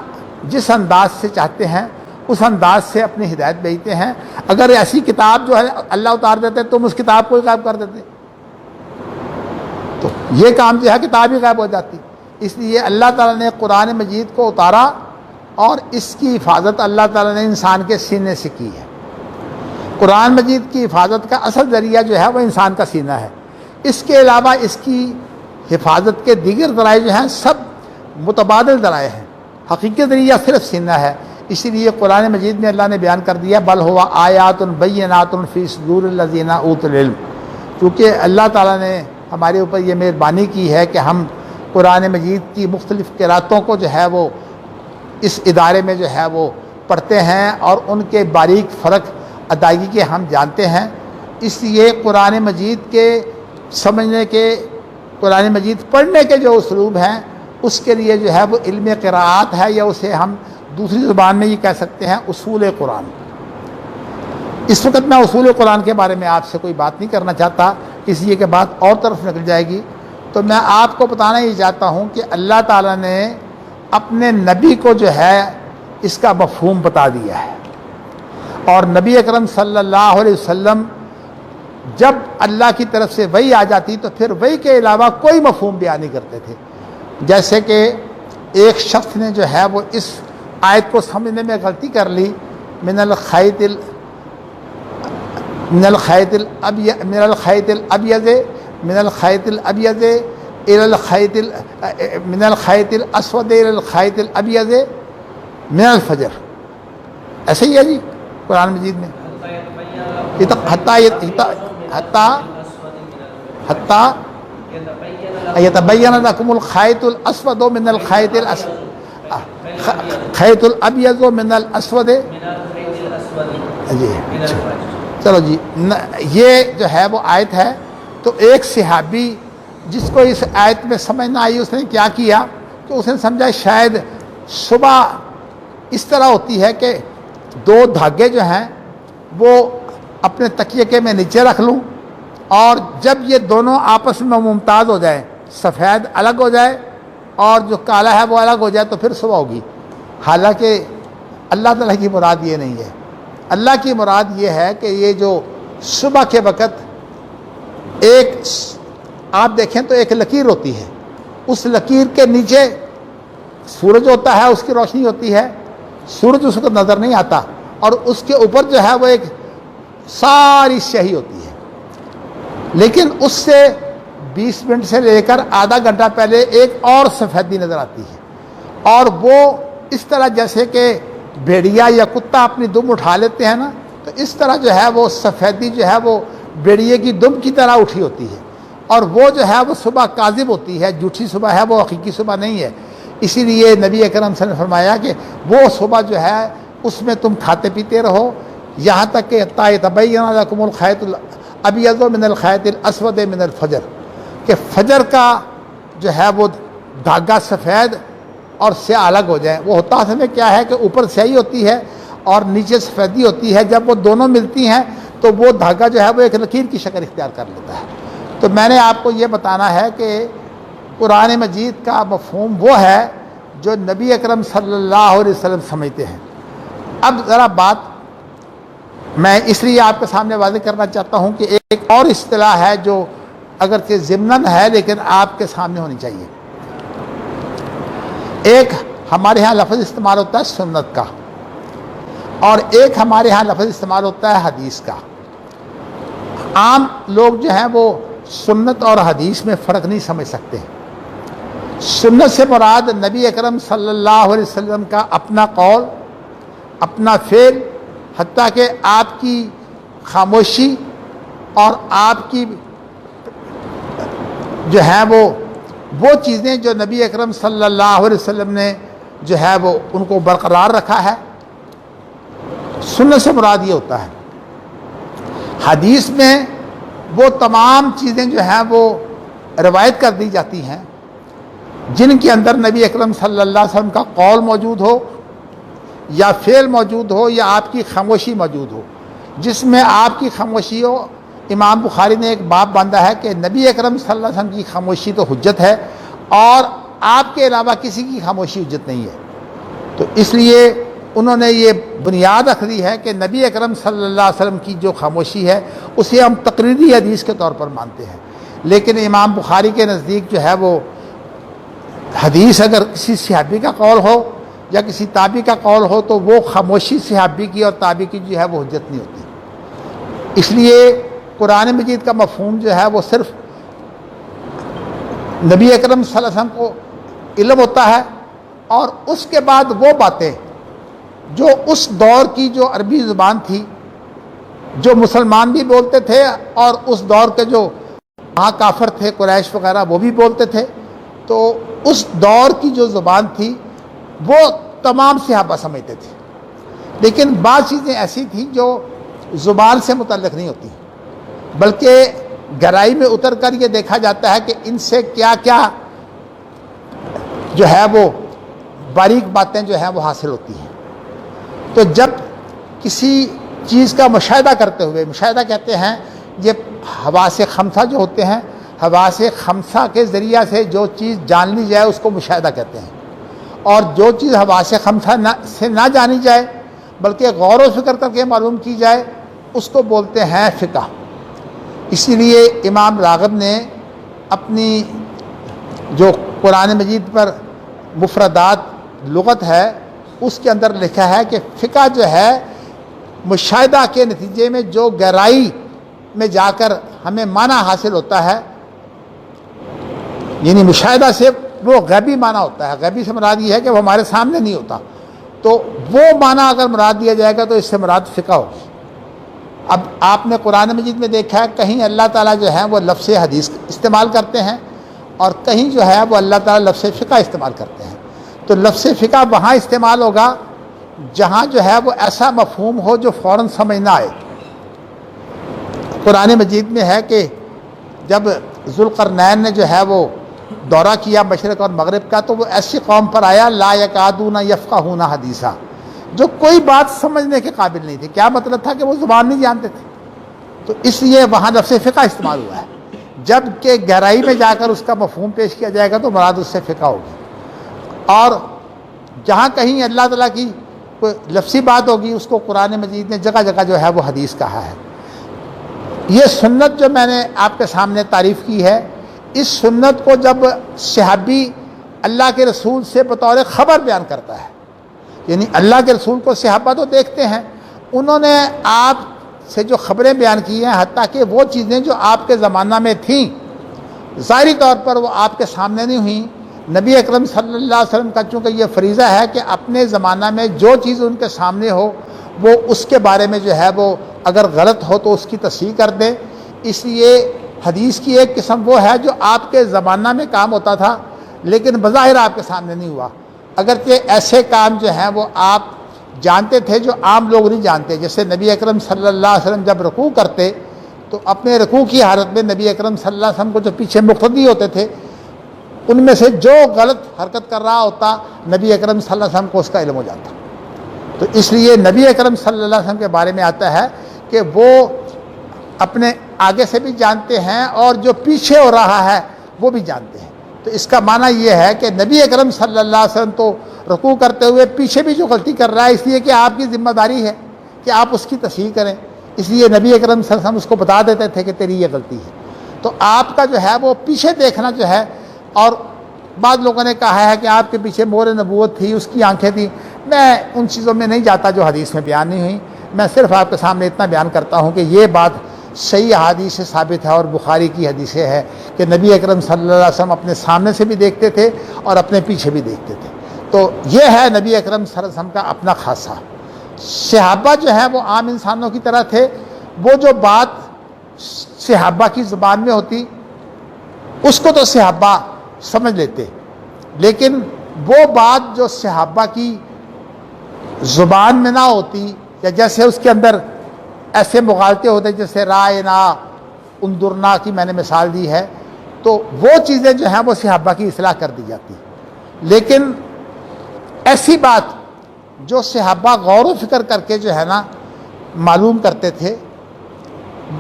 جس انداز سے چاہتے ہیں اس انداز سے اپنی ہدایت بھیجتے ہیں۔ اگر ایسی کتاب جو ہے اللہ اتار دیتے تم اس کتاب کو ہی غائب کر دیتے، تو یہ کام جو ہے کتاب ہی غائب ہو جاتی۔ اس لیے اللہ تعالیٰ نے قرآن مجید کو اتارا اور اس کی حفاظت اللہ تعالیٰ نے انسان کے سینے سے کی ہے۔ قرآن مجید کی حفاظت کا اصل ذریعہ جو ہے وہ انسان کا سینہ ہے۔ اس کے علاوہ اس کی حفاظت کے دیگر ذرائع جو ہیں سب متبادل ذرائع ہیں، حقیقی ذریعہ صرف سینہ ہے۔ اسی لیے قرآن مجید میں اللہ نے بیان کر دیا بل ہوا آیات بینات فی صدور الذین اوتوا العلم، کیونکہ اللہ تعالیٰ نے ہمارے اوپر یہ مہربانی کی ہے کہ ہم قرآن مجید کی مختلف قراتوں کو جو ہے وہ اس ادارے میں جو ہے وہ پڑھتے ہیں اور ان کے باریک فرق ادائیگی کے ہم جانتے ہیں۔ اس لیے قرآن مجید کے سمجھنے کے، قرآن مجید پڑھنے کے جو اسلوب ہیں اس کے لیے جو ہے وہ علم قراءات ہے، یا اسے ہم دوسری زبان میں یہ کہہ سکتے ہیں اصول قرآن۔ اس وقت میں اصول قرآن کے بارے میں آپ سے کوئی بات نہیں کرنا چاہتا، اس لیے کہ بات اور طرف نکل جائے گی۔ تو میں آپ کو بتانا یہ چاہتا ہوں کہ اللہ تعالیٰ نے اپنے نبی کو جو ہے اس کا مفہوم بتا دیا ہے، اور نبی اکرم صلی اللہ علیہ وسلم جب اللہ کی طرف سے وحی آ جاتی تو پھر وحی کے علاوہ کوئی مفہوم بیان نہیں کرتے تھے۔ جیسے کہ ایک شخص نے جو ہے وہ اس آیت کو سمجھنے میں غلطی کر لی، من الخیط الابیض من الخیط الاسود الى الخیط الابیض من الفجر، ایسے ہی ہے جی قرآن مجید میں، حتی یتبین لکم الخیط الاسود من الخیط خیط الابیض من الاسود۔ جی چلو جی، یہ جو ہے وہ آیت ہے۔ تو ایک صحابی جس کو اس آیت میں سمجھ نہ آئی، اس نے کیا کیا کہ اس نے سمجھا شاید صبح اس طرح ہوتی ہے کہ دو دھاگے جو ہیں وہ اپنے تکیے کے میں نیچے رکھ لوں، اور جب یہ دونوں آپس میں ممتاز ہو جائیں، سفید الگ ہو جائے اور جو کالا ہے وہ الگ ہو جائے، تو پھر صبح ہوگی۔ حالانکہ اللہ تعالیٰ کی مراد یہ نہیں ہے۔ اللہ کی مراد یہ ہے کہ یہ جو صبح کے وقت ایک آپ دیکھیں تو ایک لکیر ہوتی ہے، اس لکیر کے نیچے سورج ہوتا ہے، اس کی روشنی ہوتی ہے، سورج اس وقت نظر نہیں آتا، اور اس کے اوپر جو ہے وہ ایک ساری سیاہی ہوتی ہے، لیکن اس سے 20 منٹ سے لے کر آدھا گھنٹہ پہلے ایک اور سفیدی نظر آتی ہے، اور وہ اس طرح جیسے کہ بھیڑیا یا کتا اپنی دم اٹھا لیتے ہیں نا، تو اس طرح جو ہے وہ سفیدی جو ہے وہ بھیڑیے کی دم کی طرح اٹھی ہوتی ہے، اور وہ جو ہے وہ صبح کاذب ہوتی ہے، جھوٹی صبح ہے، وہ حقیقی صبح نہیں ہے۔ اسی لیے نبی اکرم صلی اللہ علیہ وسلم نے فرمایا کہ وہ صبح جو ہے اس میں تم کھاتے پیتے رہو یہاں تک کہ حتی یتبین لکم الخیط الابیض من الخیط الاسود من الفجر، کہ فجر کا جو ہے وہ دھاگا سفید اور سیاہ الگ ہو جائیں۔ وہ ہوتا اصل میں کیا ہے کہ اوپر سیاہی ہوتی ہے اور نیچے سفیدی ہوتی ہے، جب وہ دونوں ملتی ہیں تو وہ دھاگا جو ہے وہ ایک لکیر کی شکل اختیار کر لیتا ہے۔ تو میں نے آپ کو یہ بتانا ہے کہ قرآن مجید کا مفہوم وہ ہے جو نبی اکرم صلی اللہ علیہ وسلم سمجھتے ہیں۔ اب ذرا بات میں اس لیے آپ کے سامنے واضح کرنا چاہتا ہوں کہ ایک اور اصطلاح ہے جو اگرچہ ضمناً ہے لیکن آپ کے سامنے ہونی چاہیے۔ ایک ہمارے ہاں لفظ استعمال ہوتا ہے سنت کا، اور ایک ہمارے ہاں لفظ استعمال ہوتا ہے حدیث کا۔ عام لوگ جو ہیں وہ سنت اور حدیث میں فرق نہیں سمجھ سکتے۔ سنت سے مراد نبی اکرم صلی اللہ علیہ وسلم کا اپنا قول، اپنا فعل، حتیٰ کہ آپ کی خاموشی اور آپ کی جو ہے وہ چیزیں جو نبی اکرم صلی اللہ علیہ وسلم نے جو ہے وہ ان کو برقرار رکھا ہے، سنت سے مراد یہ ہوتا ہے۔ حدیث میں وہ تمام چیزیں جو ہیں وہ روایت کر دی جاتی ہیں جن کے اندر نبی اکرم صلی اللہ علیہ وسلم کا قول موجود ہو یا فعل موجود ہو یا آپ کی خاموشی موجود ہو۔ جس میں آپ کی خاموشی ہو، امام بخاری نے ایک باب باندھا ہے کہ نبی اکرم صلی اللہ علیہ وسلم کی خاموشی تو حجت ہے اور آپ کے علاوہ کسی کی خاموشی حجت نہیں ہے۔ تو اس لیے انہوں نے یہ بنیاد رکھ دی ہے کہ نبی اکرم صلی اللہ علیہ وسلم کی جو خاموشی ہے اسے ہم تقریری حدیث کے طور پر مانتے ہیں، لیکن امام بخاری کے نزدیک جو ہے وہ حدیث اگر کسی صحابی کا قول ہو یا کسی تابعی کا قول ہو تو وہ خاموشی صحابی کی اور تابعی کی جو ہے وہ حجت نہیں ہوتی۔ اس لیے قرآن مجید کا مفہوم جو ہے وہ صرف نبی اکرم صلی اللہ علیہ وسلم کو علم ہوتا ہے، اور اس کے بعد وہ باتیں جو اس دور کی جو عربی زبان تھی، جو مسلمان بھی بولتے تھے اور اس دور کے جو وہاں کافر تھے قریش وغیرہ وہ بھی بولتے تھے، تو اس دور کی جو زبان تھی وہ تمام صحابہ سمجھتے تھے، لیکن بعض چیزیں ایسی تھیں جو زبان سے متعلق نہیں ہوتی، بلکہ گہرائی میں اتر کر یہ دیکھا جاتا ہے کہ ان سے کیا کیا جو ہے وہ باریک باتیں جو ہیں وہ حاصل ہوتی ہیں۔ تو جب کسی چیز کا مشاہدہ کرتے ہوئے، مشاہدہ کہتے ہیں یہ حواس خمسہ جو ہوتے ہیں، حواس خمسہ کے ذریعہ سے جو چیز جان لی جائے اس کو مشاہدہ کہتے ہیں، اور جو چیز حواس خمسہ سے نہ جانی جائے بلکہ غور و فکر کر کے معلوم کی جائے اس کو بولتے ہیں فقہ۔ اسی لیے امام راغب نے اپنی جو قرآن مجید پر مفردات لغت ہے اس کے اندر لکھا ہے کہ فقہ جو ہے مشاہدہ کے نتیجے میں جو گہرائی میں جا کر ہمیں معنی حاصل ہوتا ہے، یعنی مشاہدہ سے وہ غیبی معنی ہوتا ہے، غیبی سے مراد یہ ہے کہ وہ ہمارے سامنے نہیں ہوتا، تو وہ معنی اگر مراد دیا جائے گا تو اس سے مراد فقہ ہوگی۔ اب آپ نے قرآن مجید میں دیکھا ہے کہیں اللہ تعالیٰ جو ہے وہ لفظ حدیث استعمال کرتے ہیں اور کہیں جو ہے وہ اللہ تعالیٰ لفظ فقہ استعمال کرتے ہیں۔ تو لفظ فقہ وہاں استعمال ہوگا جہاں جو ہے وہ ایسا مفہوم ہو جو فوراً سمجھ نہ آئے۔ قرآن مجید میں ہے کہ جب ذوالقرنین نے جو ہے وہ دورہ کیا مشرق اور مغرب کا تو وہ ایسی قوم پر آیا لا یکادون یفقہون حدیثا، جو کوئی بات سمجھنے کے قابل نہیں تھی۔ کیا مطلب تھا کہ وہ زبان نہیں جانتے تھے، تو اس لیے وہاں لفظ فقہ استعمال ہوا ہے۔ جب کہ گہرائی میں جا کر اس کا مفہوم پیش کیا جائے گا تو مراد اس سے فقہ ہوگی، اور جہاں کہیں اللہ تعالیٰ کی کوئی لفظی بات ہوگی اس کو قرآن مجید نے جگہ جگہ جو ہے وہ حدیث کہا ہے۔ یہ سنت جو میں نے آپ کے سامنے تعریف کی ہے، اس سنت کو جب صحابی اللہ کے رسول سے بطور خبر بیان کرتا ہے، یعنی اللہ کے رسول کو صحابہ تو دیکھتے ہیں، انہوں نے آپ سے جو خبریں بیان کی ہیں، حتیٰ کہ وہ چیزیں جو آپ کے زمانہ میں تھیں ظاہری طور پر وہ آپ کے سامنے نہیں ہوئیں، نبی اکرم صلی اللہ علیہ وسلم کا چونکہ یہ فریضہ ہے کہ اپنے زمانہ میں جو چیز ان کے سامنے ہو وہ اس کے بارے میں جو ہے وہ اگر غلط ہو تو اس کی تصحیح کر دیں۔ اس لیے حدیث کی ایک قسم وہ ہے جو آپ کے زمانہ میں کام ہوتا تھا لیکن بظاہر آپ کے سامنے نہیں ہوا، اگرچہ ایسے کام جو ہیں وہ آپ جانتے تھے جو عام لوگ نہیں جانتے۔ جیسے نبی اکرم صلی اللہ علیہ وسلم جب رکوع کرتے تو اپنے رکوع کی حالت میں نبی اکرم صلی اللہ علیہ وسلم کو جو پیچھے مقتدی ہوتے تھے ان میں سے جو غلط حرکت کر رہا ہوتا نبی اکرم صلی اللہ علیہ وسلم کو اس کا علم ہو جاتا۔ تو اس لیے نبی اکرم صلی اللہ علیہ وسلم کے بارے میں آتا ہے کہ وہ اپنے آگے سے بھی جانتے ہیں اور جو پیچھے ہو رہا ہے وہ بھی جانتے ہیں۔ تو اس کا معنی یہ ہے کہ نبی اکرم صلی اللہ علیہ وسلم تو رکوع کرتے ہوئے پیچھے بھی جو غلطی کر رہا ہے اس لیے کہ آپ کی ذمہ داری ہے کہ آپ اس کی تصحیح کریں، اس لیے نبی اکرم صلی اللہ علیہ وسلم اس کو بتا دیتے تھے کہ تیری یہ غلطی ہے۔ تو آپ کا جو ہے وہ پیچھے دیکھنا جو ہے اور بعض لوگوں نے کہا ہے کہ آپ کے پیچھے مور نبوت تھی، اس کی آنکھیں تھیں. میں ان چیزوں میں نہیں جاتا جو حدیث میں بیان نہیں ہوئی. میں صرف آپ کے سامنے اتنا بیان کرتا ہوں کہ یہ بات صحیح احادیث سے ثابت ہے اور بخاری کی حدیثیں ہے کہ نبی اکرم صلی اللہ علیہ وسلم اپنے سامنے سے بھی دیکھتے تھے اور اپنے پیچھے بھی دیکھتے تھے. تو یہ ہے نبی اکرم صلی اللہ علیہ وسلم کا اپنا خاصہ. صحابہ جو ہے وہ عام انسانوں کی طرح تھے. وہ جو بات صحابہ کی زبان میں ہوتی اس کو تو صحابہ سمجھ لیتے، لیکن وہ بات جو صحابہ کی زبان میں نہ ہوتی یا جیسے اس کے اندر ایسے مغالطے ہوتے جیسے رائنا انظرنا کی میں نے مثال دی ہے، تو وہ چیزیں جو ہیں وہ صحابہ کی اصلاح کر دی جاتی. لیکن ایسی بات جو صحابہ غور و فکر کر کے جو ہے نا معلوم کرتے تھے،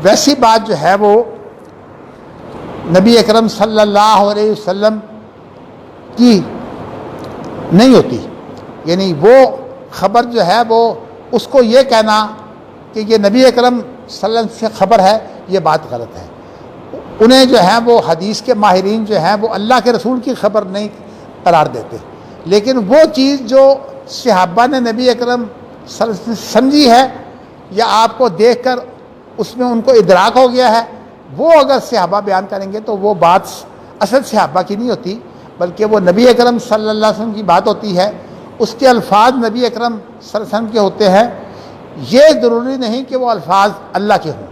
ویسی بات جو ہے وہ نبی اکرم صلی اللہ علیہ وسلم کی نہیں ہوتی. یعنی وہ خبر جو ہے وہ اس کو یہ کہنا کہ یہ نبی اکرم صلی اللہ علیہ وسلم سے خبر ہے، یہ بات غلط ہے. انہیں جو ہے وہ حدیث کے ماہرین جو ہیں وہ اللہ کے رسول کی خبر نہیں قرار دیتے، لیکن وہ چیز جو صحابہ نے نبی اکرم صلی اللہ علیہ وسلم سمجھی ہے یا آپ کو دیکھ کر اس میں ان کو ادراک ہو گیا ہے، وہ اگر صحابہ بیان کریں گے تو وہ بات اصل صحابہ کی نہیں ہوتی، بلکہ وہ نبی اکرم صلی اللہ علیہ وسلم کی بات ہوتی ہے. اس کے الفاظ نبی اکرم صلی اللہ علیہ وسلم کے ہوتے ہیں. یہ ضروری نہیں کہ وہ الفاظ اللہ کے ہوں،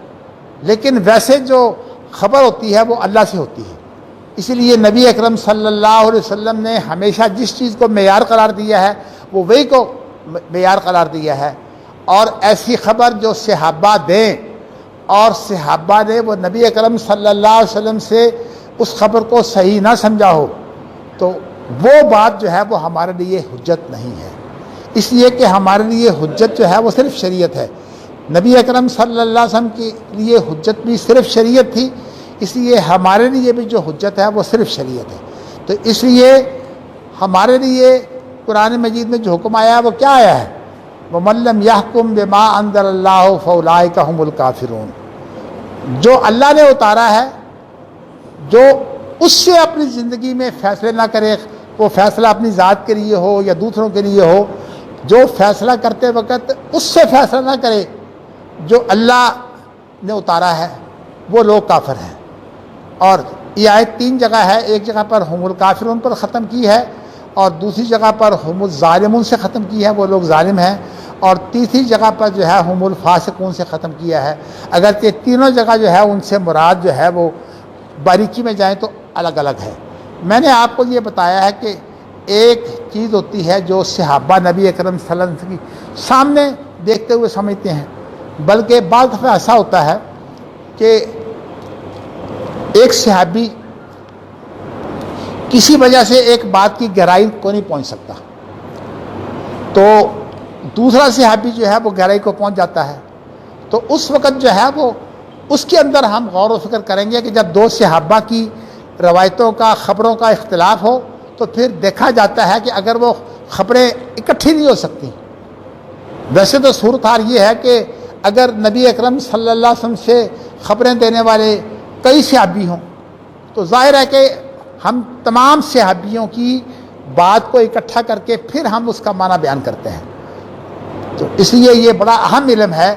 لیکن ویسے جو خبر ہوتی ہے وہ اللہ سے ہوتی ہے. اسی لیے نبی اکرم صلی اللہ علیہ وسلم نے ہمیشہ جس چیز کو معیار قرار دیا ہے وہ وہی کو معیار قرار دیا ہے. اور ایسی خبر جو صحابہ دیں اور صحابہ نے وہ نبی اکرم صلی اللہ علیہ وسلم سے اس خبر کو صحیح نہ سمجھا ہو تو وہ بات جو ہے وہ ہمارے لیے حجت نہیں ہے. اس لیے کہ ہمارے لیے حجت جو ہے وہ صرف شریعت ہے. نبی اکرم صلی اللہ علیہ وسلم کے لیے حجت بھی صرف شریعت تھی، اس لیے ہمارے لیے بھی جو حجت ہے وہ صرف شریعت ہے. تو اس لیے ہمارے لیے قرآن مجید میں جو حکم آیا ہے وہ کیا آیا ہے؟ وَمَن لَّمْ يَحْكُم بِمَا أَنزَلَ اللَّهُ فَأُولَٰئِكَ هُمُ الْكَافِرُونَ. جو اللہ نے اتارا ہے، جو اس سے اپنی زندگی میں فیصلے نہ کرے، وہ فیصلہ اپنی ذات کے لیے ہو یا دوسروں کے لیے ہو، جو فیصلہ کرتے وقت اس سے فیصلہ نہ کرے جو اللہ نے اتارا ہے، وہ لوگ کافر ہیں. اور یہ آیت 3 جگہ ہے. ایک جگہ پر ہم الکافرون پر ختم کی ہے اور دوسری جگہ پر ہم الظالمون سے ختم کی ہے، وہ لوگ ظالم ہیں، اور تیسری جگہ پر جو ہے ہم الفاسقون سے ختم کیا ہے. اگرچہ تینوں جگہ جو ہے ان سے مراد جو ہے وہ باریکی میں جائیں تو الگ الگ ہے. میں نے آپ کو یہ بتایا ہے کہ ایک چیز ہوتی ہے جو صحابہ نبی اکرم صلی اللہ علیہ وسلم کی سامنے دیکھتے ہوئے سمجھتے ہیں، بلکہ بعض دفعہ ایسا ہوتا ہے کہ ایک صحابی کسی وجہ سے ایک بات کی گہرائی کو نہیں پہنچ سکتا، تو دوسرا صحابی جو ہے وہ گہرائی کو پہنچ جاتا ہے. تو اس وقت جو ہے وہ اس کے اندر ہم غور و فکر کریں گے کہ جب 2 صحابہ کی روایتوں کا، خبروں کا اختلاف ہو تو پھر دیکھا جاتا ہے کہ اگر وہ خبریں اکٹھی نہیں ہو سکتی. ویسے تو صورتحال یہ ہے کہ اگر نبی اکرم صلی اللہ علیہ وسلم سے خبریں دینے والے کئی صحابی ہوں تو ظاہر ہے کہ ہم تمام صحابیوں کی بات کو اکٹھا کر کے پھر ہم اس کا معنی بیان کرتے ہیں. تو اس لیے یہ بڑا اہم علم ہے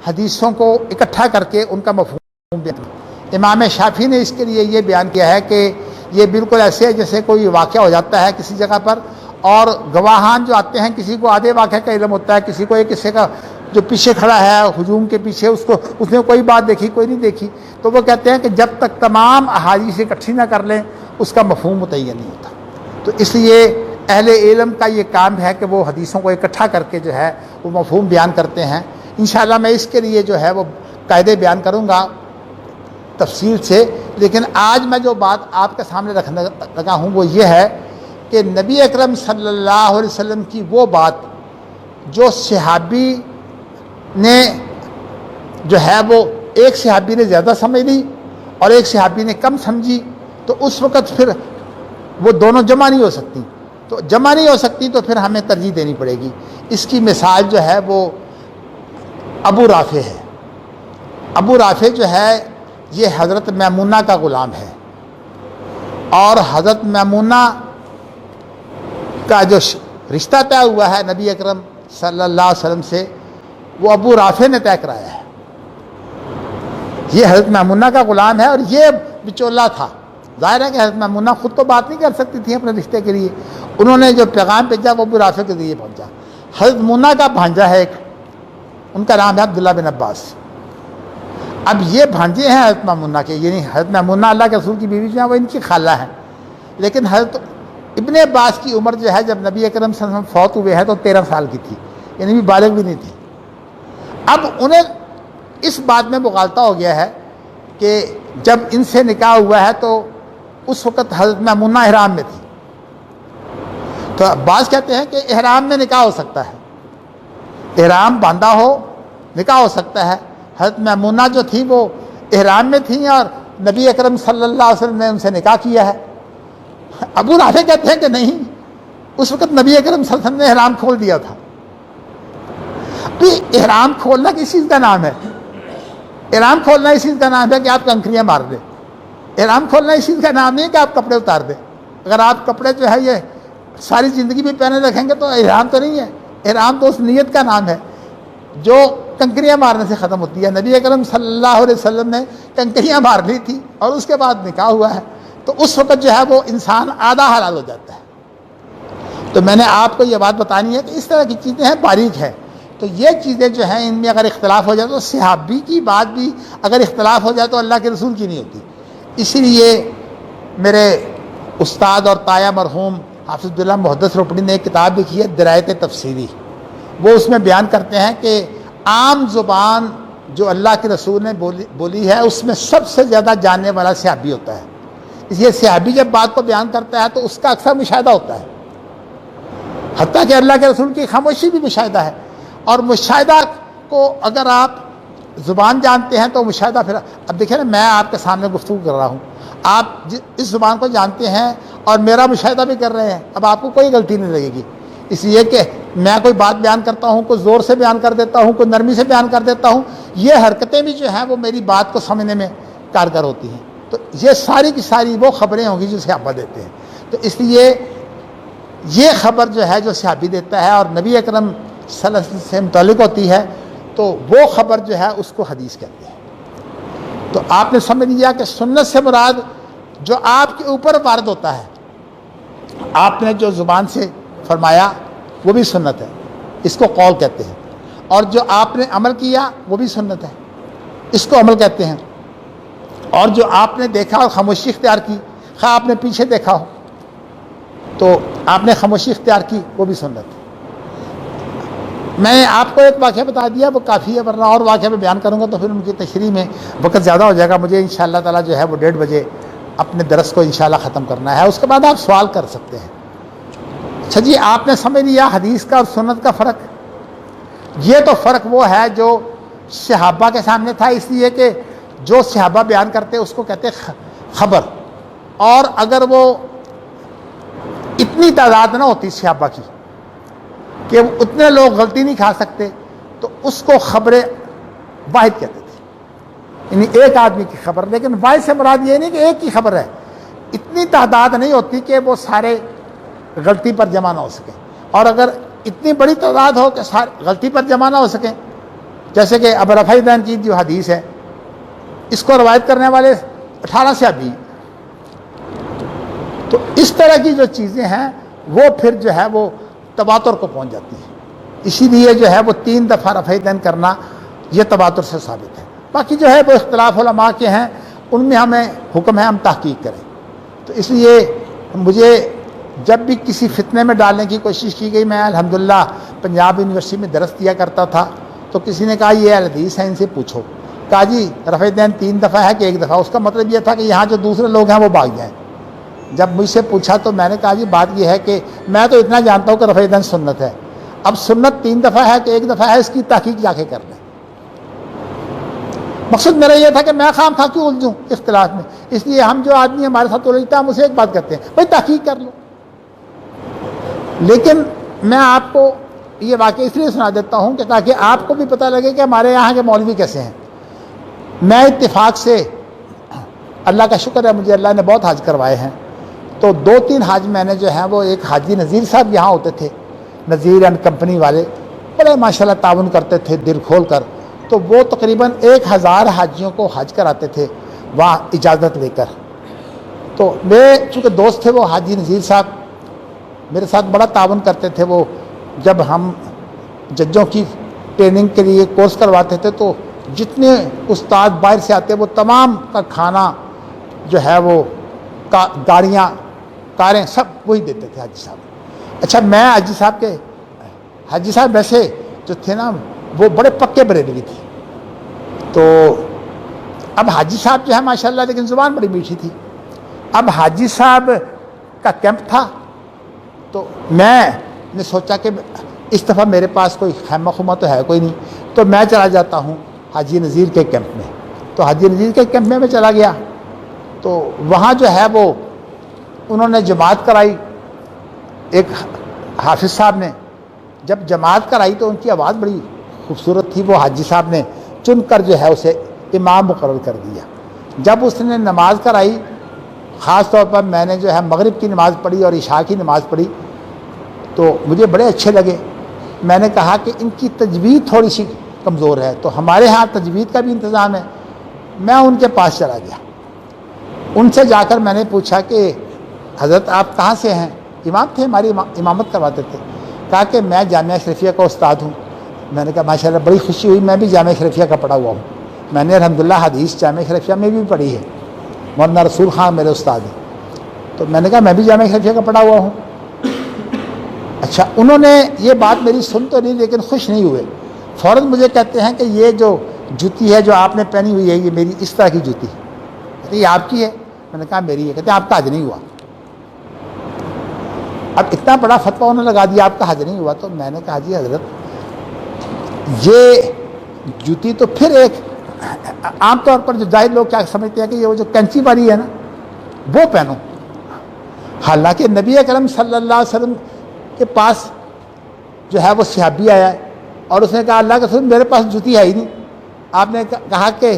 حدیثوں کو اکٹھا کر کے ان کا مفہوم بیان کرنا. امام شافعی نے اس کے لیے یہ بیان کیا ہے کہ یہ بالکل ایسے ہے جیسے کوئی واقعہ ہو جاتا ہے کسی جگہ پر اور گواہان جو آتے ہیں، کسی کو آدھے واقعے کا علم ہوتا ہے، کسی کو ایک قصے کا، جو پیچھے کھڑا ہے ہجوم کے پیچھے اس نے کوئی بات دیکھی کوئی نہیں دیکھی، تو وہ کہتے ہیں کہ جب تک تمام احادیث اکٹھی نہ کر لیں اس کا مفہوم متعین نہیں ہوتا. تو اس لیے اہل علم کا یہ کام ہے کہ وہ حدیثوں کو اکٹھا کر کے جو ہے وہ مفہوم بیان کرتے ہیں. انشاءاللہ میں اس کے لیے جو ہے وہ قاعدے بیان کروں گا تفصیل سے، لیکن آج میں جو بات آپ کے سامنے رکھنے لگا ہوں وہ یہ ہے کہ نبی اکرم صلی اللہ علیہ وسلم کی وہ بات جو صحابی نے جو ہے وہ ایک صحابی نے زیادہ سمجھ لی اور ایک صحابی نے کم سمجھی، تو اس وقت پھر وہ دونوں جمع نہیں ہو سکتی. تو جمع نہیں ہو سکتی تو پھر ہمیں ترجیح دینی پڑے گی. اس کی مثال جو ہے وہ ابو رافع ہے. ابو رافع جو ہے یہ حضرت میمونہ کا غلام ہے. اور حضرت میمونہ کا جو رشتہ طے ہوا ہے نبی اکرم صلی اللہ علیہ وسلم سے، وہ ابو رافع نے طے کرایا ہے۔ یہ حضرت میمونہ کا غلام ہے اور یہ بچولہ تھا۔ ظاہر ہے کہ حضرت میمونہ خود تو بات نہیں کر سکتی تھی اپنے رشتے کے لیے، انہوں نے جو پیغام بھیجا وہ ابو رافع کے ذریعے پہنچا۔ حضرت میمونہ کا بھانجا ہے ایک، ان کا نام ہے عبداللہ بن عباس۔ اب یہ بھانجے ہیں حضرت میمونہ کے، یعنی حضرت میمونہ اللہ کے رسول کی بیوی جو ہیں وہ ان کی خالہ ہیں، لیکن حضرت ابن عباس کی عمر جو ہے جب نبی اکرم صلی اللہ علیہ وسلم فوت ہوئے ہیں تو 13 سال کی تھی، یعنی بھی بالغ بھی نہیں تھی۔ اب انہیں اس بات میں مغالطہ ہو گیا ہے کہ جب ان سے نکاح ہوا ہے تو اس وقت حضرت میمونہ احرام میں تھی، تو بعض کہتے ہیں کہ احرام میں نکاح ہو سکتا ہے، احرام باندھا ہو نکاح ہو سکتا ہے۔ حضرت میمونہ جو تھی وہ احرام میں تھیں اور نبی اکرم صلی اللہ علیہ وسلم نے ان سے نکاح کیا ہے۔ ابو رافع کہتے ہیں کہ نہیں، اس وقت نبی اکرم صلی اللہ علیہ وسلم نے احرام کھول دیا تھا۔ احرام کھولنا کس چیز کا نام ہے؟ احرام کھولنا اس چیز کا نام ہے کہ آپ کنکریاں مار دیں۔ احرام کھولنا اس چیز کا نام نہیں ہے کہ آپ کپڑے اتار دیں۔ اگر آپ کپڑے جو ہے یہ ساری زندگی بھی پہنے رکھیں گے تو احرام تو نہیں ہے، احرام تو اس نیت کا نام ہے جو کنکریاں مارنے سے ختم ہوتی ہے۔ نبی اکرم صلی اللہ علیہ وسلم نے کنکریاں مار لی تھی اور اس کے بعد نکاح ہوا ہے، تو اس وقت جو ہے وہ انسان آدھا حلال ہو جاتا ہے۔ تو میں نے آپ کو یہ بات بتانی ہے کہ اس طرح کی چیزیں ہیں، باریک ہیں، تو یہ چیزیں جو ہیں ان میں اگر اختلاف ہو جائے تو صحابی کی بات بھی اگر اختلاف ہو جائے تو اللہ کے رسول کی نہیں ہوتی۔ اسی لیے میرے استاد اور تایا مرحوم حافظ عبداللہ محدث روپڑی نے ایک کتاب لکھی ہے درایت تفسیری، وہ اس میں بیان کرتے ہیں کہ عام زبان جو اللہ کے رسول نے بولی ہے اس میں سب سے زیادہ جاننے والا صحابی ہوتا ہے، اس لیے صحابی جب بات کو بیان کرتا ہے تو اس کا اکثر مشاہدہ ہوتا ہے، حتیٰ کہ اللہ کے رسول کی خاموشی بھی مشاہدہ ہے، اور مشاہدہ کو اگر آپ زبان جانتے ہیں تو مشاہدہ پھر اب دیکھیں نا، میں آپ کے سامنے گفتگو کر رہا ہوں، آپ اس زبان کو جانتے ہیں اور میرا مشاہدہ بھی کر رہے ہیں، اب آپ کو کوئی غلطی نہیں لگے گی، اس لیے کہ میں کوئی بات بیان کرتا ہوں، کوئی زور سے بیان کر دیتا ہوں، کوئی نرمی سے بیان کر دیتا ہوں، یہ حرکتیں بھی جو ہیں وہ میری بات کو سمجھنے میں کارگر ہوتی ہیں، تو یہ ساری کی ساری وہ خبریں ہوں گی جو صحابہ دیتے ہیں، تو اس لیے یہ خبر جو ہے جو صحابی دیتا ہے اور نبی اکرم صلی اللہ علیہ وسلم سے متعلق ہوتی ہے تو وہ خبر جو ہے اس کو حدیث کہتے ہیں۔ تو آپ نے سمجھ لیا کہ سنت سے مراد جو آپ کے اوپر وارد ہوتا ہے، آپ نے جو زبان سے فرمایا وہ بھی سنت ہے، اس کو قول کہتے ہیں، اور جو آپ نے عمل کیا وہ بھی سنت ہے، اس کو عمل کہتے ہیں، اور جو آپ نے دیکھا اور خاموشی اختیار کی، خواہ آپ نے پیچھے دیکھا ہو تو آپ نے خاموشی اختیار کی، وہ بھی سنت ہے۔ میں نے آپ کو ایک واقعہ بتا دیا، وہ کافی ہے، ورنہ اور واقعہ میں بیان کروں گا تو پھر ان کی تشریح میں وقت زیادہ ہو جائے گا، مجھے انشاءاللہ تعالیٰ جو ہے وہ 1:30 بجے اپنے درس کو انشاءاللہ ختم کرنا ہے، اس کے بعد آپ سوال کر سکتے ہیں۔ اچھا جی، آپ نے سمجھ لیا حدیث کا اور سنت کا فرق۔ یہ تو فرق وہ ہے جو صحابہ کے سامنے تھا، اس لیے کہ جو صحابہ بیان کرتے اس کو کہتے خبر، اور اگر وہ اتنی تعداد نہ ہوتی صحابہ کی کہ اتنے لوگ غلطی نہیں کھا سکتے تو اس کو خبر واحد کہتے تھے، یعنی ایک آدمی کی خبر، لیکن واحد سے مراد یہ نہیں کہ ایک کی خبر ہے، اتنی تعداد نہیں ہوتی کہ وہ سارے غلطی پر جمع نہ ہو سکیں، اور اگر اتنی بڑی تعداد ہو کہ غلطی پر جمع نہ ہو سکیں، جیسے کہ ابو رفیع دین کی جو حدیث ہے اس کو روایت کرنے والے 18 صحابی، تو اس طرح کی جو چیزیں ہیں وہ پھر جو ہے وہ تواتر کو پہنچ جاتی ہے، اسی لیے جو ہے وہ 3 دفعہ رفع دین کرنا یہ تواتر سے ثابت ہے۔ باقی جو ہے وہ اختلاف علماء کے ہیں، ان میں ہمیں حکم ہے ہم تحقیق کریں۔ تو اس لیے مجھے جب بھی کسی فتنے میں ڈالنے کی کوشش کی گئی، میں الحمدللہ پنجاب یونیورسٹی میں درس دیا کرتا تھا، تو کسی نے کہا یہ حدیث ہے ان سے پوچھو، کہا جی رفع دین 3 دفعہ ہے کہ 1 دفعہ، اس کا مطلب یہ تھا کہ یہاں جو دوسرے لوگ ہیں وہ بھاگ جائیں۔ جب مجھ سے پوچھا تو میں نے کہا جی بات یہ ہے کہ میں تو اتنا جانتا ہوں کہ رفع دین سنت ہے، اب سنت 3 دفعہ ہے کہ 1 دفعہ ہے اس کی تحقیق جا کے کر لیں۔ مقصد میرا یہ تھا کہ میں خام خواہ کیوں الجھوں اختلاف میں، اس لیے ہم جو آدمی ہمارے ساتھ الجھتا ہے ہم اسے ایک بات کرتے ہیں بھائی تحقیق کر لو۔ لیکن میں آپ کو یہ واقعہ اس لیے سنا دیتا ہوں کہ تاکہ آپ کو بھی پتہ لگے کہ ہمارے یہاں کے مولوی کیسے ہیں۔ میں اتفاق سے اللہ کا شکر ہے مجھے اللہ نے بہت حج کروائے ہیں، تو 2-3 حاج میں نے جو ہیں وہ، ایک حاجی نذیر صاحب یہاں ہوتے تھے، نذیر اینڈ کمپنی والے، بڑے ماشاءاللہ تعاون کرتے تھے دل کھول کر، تو وہ تقریباً 1000 حاجیوں کو حج کراتے تھے وہاں اجازت لے کر۔ تو میرے چونکہ دوست تھے وہ حاجی نذیر صاحب، میرے ساتھ بڑا تعاون کرتے تھے وہ۔ جب ہم ججوں کی ٹریننگ کے لیے کورس کرواتے تھے تو جتنے استاد باہر سے آتے وہ تمام کا کھانا جو ہے وہ گاڑیاں کاریں سب وہی دیتے تھے حاجی صاحب۔ اچھا میں حاجی صاحب ویسے جو تھے نا وہ بڑے پکے بریلوی تھے، تو اب حاجی صاحب جو ہے ماشاءاللہ لیکن زبان بڑی میٹھی تھی۔ اب حاجی صاحب کا کیمپ تھا تو میں نے سوچا کہ اس دفعہ میرے پاس کوئی خیمہ خمہ تو ہے کوئی نہیں، تو میں چلا جاتا ہوں حاجی نذیر کے کیمپ میں۔ تو حاجی نذیر کے کیمپ میں چلا گیا، تو وہاں جو ہے وہ انہوں نے جماعت کرائی، ایک حافظ صاحب نے جب جماعت کرائی تو ان کی آواز بڑی خوبصورت تھی، وہ حاجی صاحب نے چن کر جو ہے اسے امام مقرر کر دیا۔ جب اس نے نماز کرائی، خاص طور پر میں نے جو ہے مغرب کی نماز پڑھی اور عشاء کی نماز پڑھی، تو مجھے بڑے اچھے لگے۔ میں نے کہا کہ ان کی تجوید تھوڑی سی کمزور ہے، تو ہمارے ہاں تجوید کا بھی انتظام ہے۔ میں ان کے پاس چلا گیا، ان سے جا کر میں نے پوچھا کہ حضرت آپ کہاں سے ہیں؟ امام تھے، ہماری امامت کرواتے تھے۔ کہا کہ میں جامعہ اشرفیہ کا استاد ہوں۔ میں نے کہا ماشاءاللہ بڑی خوشی ہوئی، میں بھی جامعہ اشرفیہ کا پڑھا ہوا ہوں، میں نے الحمدللہ حدیث جامعہ اشرفیہ میں بھی پڑھی ہے، مولانا رسول خان میرے استاد ہیں۔ تو میں نے کہا میں بھی جامعہ اشرفیہ کا پڑھا ہوا ہوں۔ اچھا انہوں نے یہ بات میری سن تو نہیں لیکن خوش نہیں ہوئے، فوراً مجھے کہتے ہیں کہ یہ جو جوتی ہے جو آپ نے پہنی ہوئی ہے یہ میری اس طرح کی جوتی ہے، کہتے یہ آپ کی ہے؟ میں نے کہا میری ہے۔ کہتے ہیں آپ کا حج نہیں ہوا۔ اب اتنا بڑا فتویٰ انہوں نے لگا دیا آپ کا حج نہیں ہوا۔ تو میں نے کہا جی حضرت یہ جوتی تو پھر ایک عام طور پر جو جاہل لوگ کیا سمجھتے ہیں کہ یہ وہ جو کینچی والی ہے نا وہ پہنو، حالانکہ نبی اکرم صلی اللہ علیہ وسلم کے پاس جو ہے وہ صحابی آیا ہے اور اس نے کہا اللہ کے رسول میرے پاس جوتی ہے ہی نہیں۔ آپ نے کہا کہ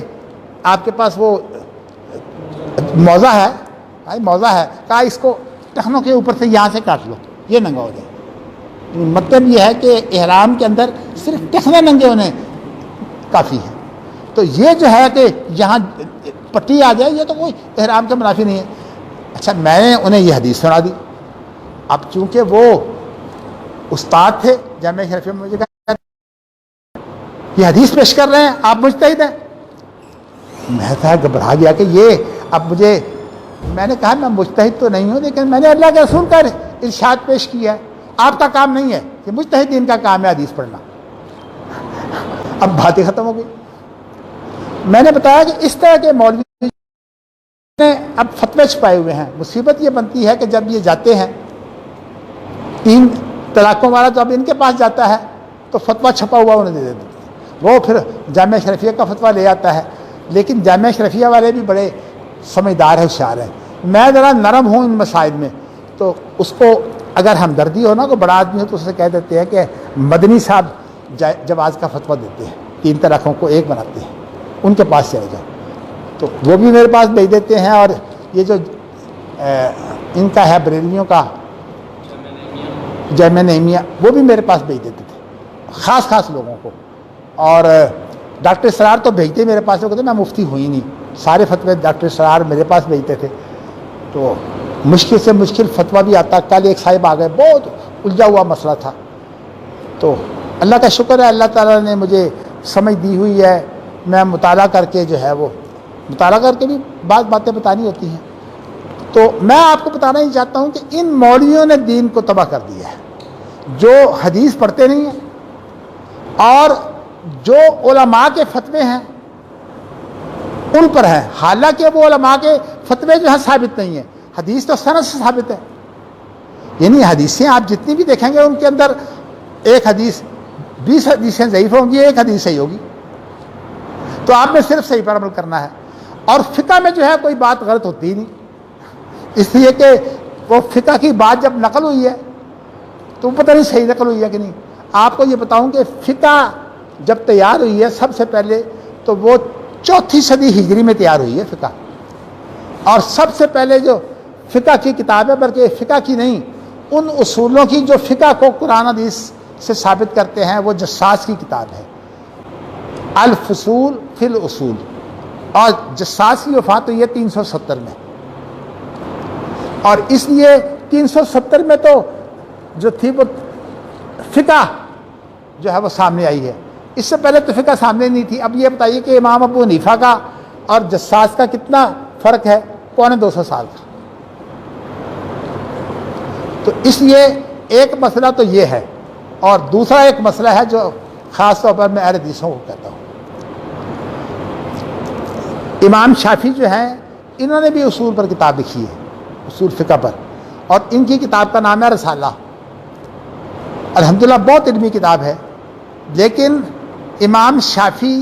آپ کے پاس وہ موزہ ہے؟ بھائی موزہ ہے، کہا اس کو ٹخنوں کے اوپر سے یہاں سے کاٹ لو یہ ننگا ہو جائے۔ مطلب یہ ہے کہ احرام کے اندر صرف ٹخنے ننگے ہونے کافی ہے، تو یہ جو ہے کہ یہاں پٹی آ جائے یہ تو کوئی احرام کے منافی نہیں ہے۔ اچھا میں نے انہیں یہ حدیث سنا دی۔ اب چونکہ وہ استاد تھے جامعہ اشرفیہ میں، مجھے کہا یہ حدیث پیش کر رہے ہیں آپ مجتہد ہیں؟ میں تھا گھبرا گیا کہ یہ اب مجھے، میں نے کہا میں مجتہد تو نہیں ہوں لیکن میں نے اللہ کے رسول کا ارشاد پیش کیا ہے، آپ کا کام نہیں ہے کہ مجتہدین کا کام ہے حدیث پڑھنا۔ اب باتیں ختم ہو گئی۔ میں نے بتایا کہ اس طرح کے مولوی نے اب فتوے چھپائے ہوئے ہیں۔ مصیبت یہ بنتی ہے کہ جب یہ جاتے ہیں 3 طلاقوں والا جب ان کے پاس جاتا ہے تو فتویٰ چھپا ہوا انہیں دے دیتے ہیں، وہ پھر جامعہ اشرفیہ کا فتویٰ لے آتا ہے۔ لیکن جامعہ اشرفیہ والے بھی بڑے سمجھدار ہیں، ہوشیار ہیں۔ میں ذرا نرم ہوں ان مسائل میں، تو اس کو اگر ہمدردی ہو نا کوئی بڑا آدمی ہو تو اسے کہہ دیتے ہیں کہ مدنی صاحب جواز کا فتویٰ دیتے ہیں، 3 طلاقوں کو 1 بناتے ہیں، ان کے پاس چلے جاؤ۔ تو وہ بھی میرے پاس بھیج دیتے ہیں۔ اور یہ جو ان کا ہے بریلویوں کا جامعہ نعیمیہ، وہ بھی میرے پاس بھیج دیتے تھے خاص لوگوں کو۔ اور ڈاکٹر اسرار تو بھیجتے میرے پاس، وہ کہتے میں مفتی ہوئی نہیں، سارے فتوے ڈاکٹر اسرار میرے پاس بھیجتے تھے۔ تو مشکل سے مشکل فتویٰ بھی آتا۔ کل ایک صاحب آ گئے، بہت الجھا ہوا مسئلہ تھا، تو اللہ کا شکر ہے اللہ تعالیٰ نے مجھے سمجھ دی ہوئی ہے، میں مطالعہ کر کے جو ہے وہ مطالعہ کر کے بھی بعض باتیں بتانی ہوتی ہیں۔ تو میں آپ کو بتانا ہی چاہتا ہوں کہ ان مولویوں نے دین کو تباہ کر دیا ہے، جو حدیث پڑھتے نہیں ہیں اور جو علماء کے فتوے ہیں ان پر ہیں، حالانکہ وہ علماء کے فتوے جو ہیں ثابت نہیں ہیں، حدیث تو سند سے ثابت ہے۔ یعنی حدیثیں آپ جتنی بھی دیکھیں گے ان کے اندر ایک حدیث 20 حدیثیں ضعیف ہوں گی، ایک حدیث صحیح ہوگی، تو آپ نے صرف صحیح پر عمل کرنا ہے۔ اور فقہ میں جو ہے کوئی بات غلط ہوتی ہی نہیں، اس لیے کہ وہ فقہ کی بات جب نقل ہوئی ہے تو پتہ نہیں صحیح نقل ہوئی ہے کہ نہیں۔ آپ کو یہ بتاؤں کہ فقہ جب تیار ہوئی ہے سب سے پہلے تو وہ 4 صدی ہجری میں تیار ہوئی ہے فقہ، اور سب سے پہلے جو فقہ کی کتاب ہے، بلکہ فقہ کی نہیں، ان اصولوں کی جو فقہ کو قرآن حدیث سے ثابت کرتے ہیں، وہ جساس کی کتاب ہے، الفصول فی الاصول۔ اور جساس کی وفات ہوئی ہے 370 میں، اور اس لیے 370 میں تو جو تھی وہ فقہ جو ہے وہ سامنے آئی ہے، اس سے پہلے تو فقہ سامنے نہیں تھی۔ اب یہ بتائیے کہ امام ابو حنیفہ کا اور جساس کا کتنا فرق ہے؟ 250 سال کا۔ تو اس لیے ایک مسئلہ تو یہ ہے، اور دوسرا ایک مسئلہ ہے جو خاص طور پر میں اہل حدیثوں کو کہتا ہوں۔ امام شافعی جو ہیں، انہوں نے بھی اصول پر کتاب لکھی ہے، اصول فقہ پر، اور ان کی کتاب کا نام ہے رسالہ۔ الحمدللہ بہت علمی کتاب ہے، لیکن امام شافعی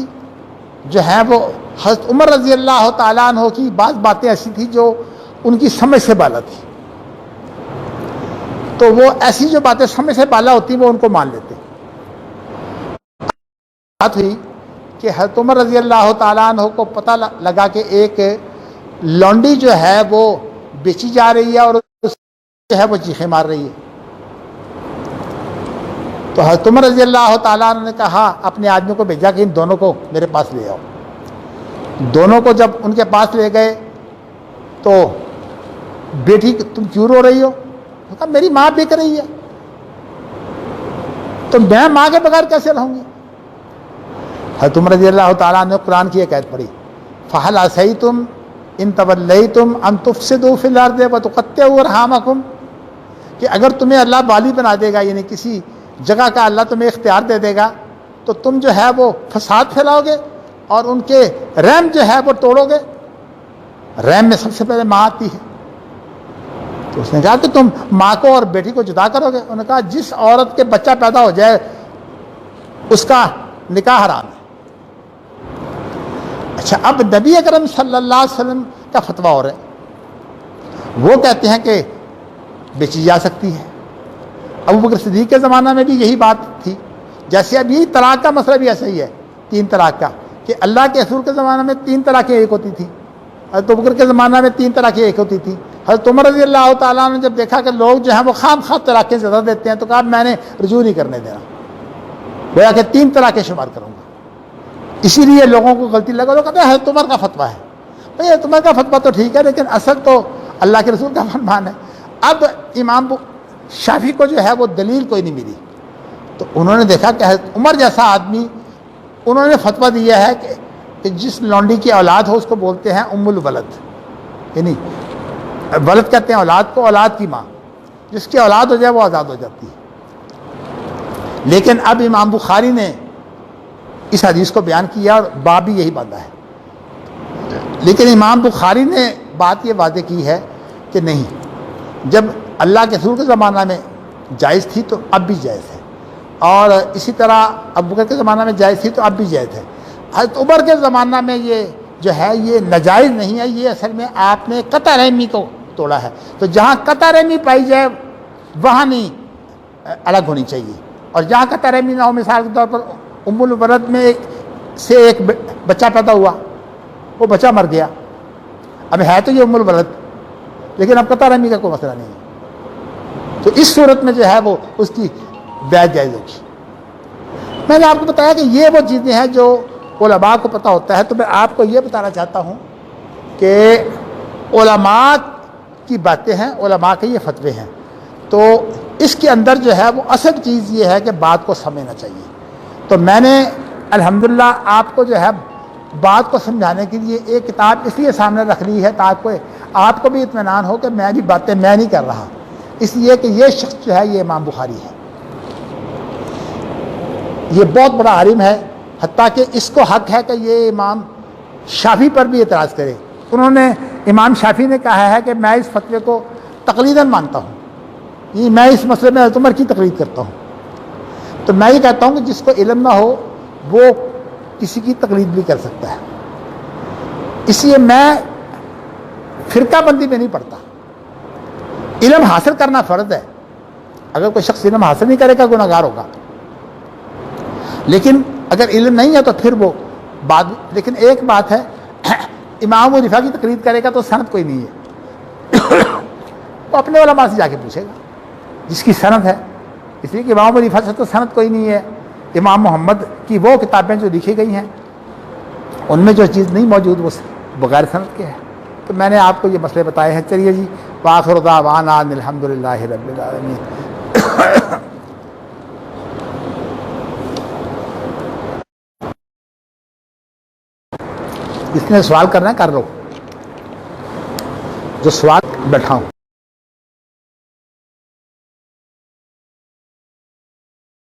جو ہیں وہ حضرت عمر رضی اللہ تعالیٰ عنہ کی بعض باتیں ایسی تھیں جو ان کی سمجھ سے بالا تھی، تو وہ ایسی جو باتیں سمجھ سے بالا ہوتی وہ ان کو مان لیتے۔ بات ہوئی کہ حضرت عمر رضی اللہ تعالیٰ عنہ کو پتہ لگا کہ ایک لونڈی جو ہے وہ بیچی جا رہی ہے اور جو ہے وہ چیخیں مار رہی ہے، تو حضرت عمر رضی اللہ تعالیٰ عنہ نے کہا، اپنے آدمی کو بھیجا کہ ان دونوں کو میرے پاس لے آؤ۔ دونوں کو جب ان کے پاس لے گئے تو بیٹی تم کیوں رو رہی ہو؟ کہا میری ماں بک رہی ہے، تو میں ماں کے بغیر کیسے رہوں گی؟ حضرت عمر رضی اللہ تعالیٰ نے قرآن کی ایک آیت پڑھی، فَهَلْ عَصَيْتُمْ إِن تَوَلَّيْتُمْ أَن تُفْسِدُوا فِي الْأَرْضِ وَتُقَطِّعُوا أَرْحَامَكُمْ، کہ اگر تمہیں اللہ والی بنا دے گا، یعنی کسی جگہ کا اللہ تمہیں اختیار دے دے گا، تو تم جو ہے وہ فساد پھیلاؤ گے اور ان کے رحم جو ہے وہ توڑو گے۔ رحم میں سب سے پہلے ماں آتی ہے، تو اس نے کہا کہ تم ماں کو اور بیٹی کو جدا کرو گے؟ انہوں نے کہا جس عورت کے بچہ پیدا ہو جائے اس کا نکاح حرام ہے۔ اچھا، اب نبی اکرم صلی اللہ علیہ وسلم کا فتویٰ اور ہے، وہ کہتے ہیں کہ بیچی جا سکتی ہے۔ ابو بکر صدیق کے زمانہ میں بھی یہی بات تھی، جیسے اب یہی طلاق کا مسئلہ بھی ایسا ہی ہے، 3 طلاق کا، کہ اللہ کے رسول کے زمانہ میں 3 طلاقیں ایک ہوتی تھی، حضرت ابو بکر کے زمانہ میں 3 طلاقیں ایک ہوتی تھی۔ حضرت عمر رضی اللہ تعالیٰ نے جب دیکھا کہ لوگ جو ہیں وہ خام خواہ طلاقیں زیادہ دیتے ہیں، تو کہا میں نے رجوع نہیں کرنے دینا، گویا کہ 3 طلاقیں شمار کروں گا۔ اسی لیے لوگوں کو غلطی لگا، لوگ کہتے ہیں حضرت عمر کا فتویٰ ہے۔ بھائی حضرت عمر کا فتویٰ تو ٹھیک ہے، لیکن اصل تو اللہ کے رسول کا فرمان ہے۔ اب امام شافعی کو جو ہے وہ دلیل کوئی نہیں ملی، تو انہوں نے دیکھا کہ حضرت عمر جیسا آدمی، انہوں نے فتویٰ دیا ہے کہ جس لونڈی کی اولاد ہو اس کو بولتے ہیں ام الولد، یعنی ولد کہتے ہیں اولاد کو، اولاد کی ماں، جس کی اولاد ہو جائے وہ آزاد ہو جاتی ہے۔ لیکن اب امام بخاری نے اس حدیث کو بیان کیا اور باب بھی یہی باندھا ہے، لیکن امام بخاری نے بات یہ واضح کی ہے کہ نہیں، جب اللہ کے رسول کے زمانہ میں جائز تھی تو اب بھی جائز ہے، اور اسی طرح ابو بکر کے زمانہ میں جائز تھی تو اب بھی جائز ہے۔ حضرت عمر کے زمانہ میں یہ جو ہے یہ ناجائز نہیں ہے، یہ اصل میں آپ نے قطع رحمی کو توڑا ہے، تو جہاں قطع رحمی پائی جائے وہاں نہیں الگ ہونی چاہیے، اور جہاں قطع رحمی نہ ہو، مثال کے طور پر ام الولد میں ایک بچہ پیدا ہوا، وہ بچہ مر گیا، اب ہے تو یہ ام الولد، لیکن اب قطع رحمی کا کوئی مسئلہ نہیں ہے، تو اس صورت میں جو ہے وہ اس کی بیع جائز ہوگی۔ میں نے آپ کو بتایا کہ یہ وہ چیزیں ہیں جو علماء کو پتہ ہوتا ہے، تو میں آپ کو یہ بتانا چاہتا ہوں کہ علماء کی باتیں ہیں، علماء کے یہ فتوے ہیں، تو اس کے اندر جو ہے وہ اصل چیز یہ ہے کہ بات کو سمجھنا چاہیے۔ تو میں نے الحمدللہ آپ کو جو ہے بات کو سمجھانے کے لیے ایک کتاب اس لیے سامنے رکھ لی ہے تاکہ آپ کو بھی اطمینان ہو کہ میں بھی باتیں میں نہیں کر رہا، اس لیے کہ یہ شخص جو ہے یہ امام بخاری ہے، یہ بہت بڑا عالم ہے، حتیٰ کہ اس کو حق ہے کہ یہ امام شافعی پر بھی اعتراض کرے۔ انہوں نے امام شافعی نے کہا ہے کہ میں اس فتوے کو تقلیداً مانتا ہوں، یہ میں اس مسئلے میں حضرت عمر کی تقلید کرتا ہوں، تو میں یہ کہتا ہوں کہ جس کو علم نہ ہو وہ کسی کی تقلید بھی کر سکتا ہے، اس لیے میں فرقہ بندی میں نہیں پڑھتا۔ علم حاصل کرنا فرض ہے، اگر کوئی شخص علم حاصل نہیں کرے گا گناہگار ہوگا، لیکن اگر علم نہیں ہے تو پھر وہ بات، لیکن ایک بات ہے، امام ابو حنیفہ کی تقلید کرے گا تو سند کوئی نہیں ہے، وہ اپنے علماء سے جا کے پوچھے گا جس کی سند ہے. اس لیے کہ امام ابو حنیفہ سے تو سند کوئی نہیں ہے. امام محمد کی وہ کتابیں جو لکھی گئی ہیں ان میں جو چیز نہیں موجود وہ بغیر سند کے ہے. تو میں نے آپ کو یہ مسئلے بتائے ہیں. چلیے جی، وآخر دعوانا ان الحمد للہ رب العالمین. جس نے سوال کرنا ہے کر لو. جو سوال بیٹھا ہوں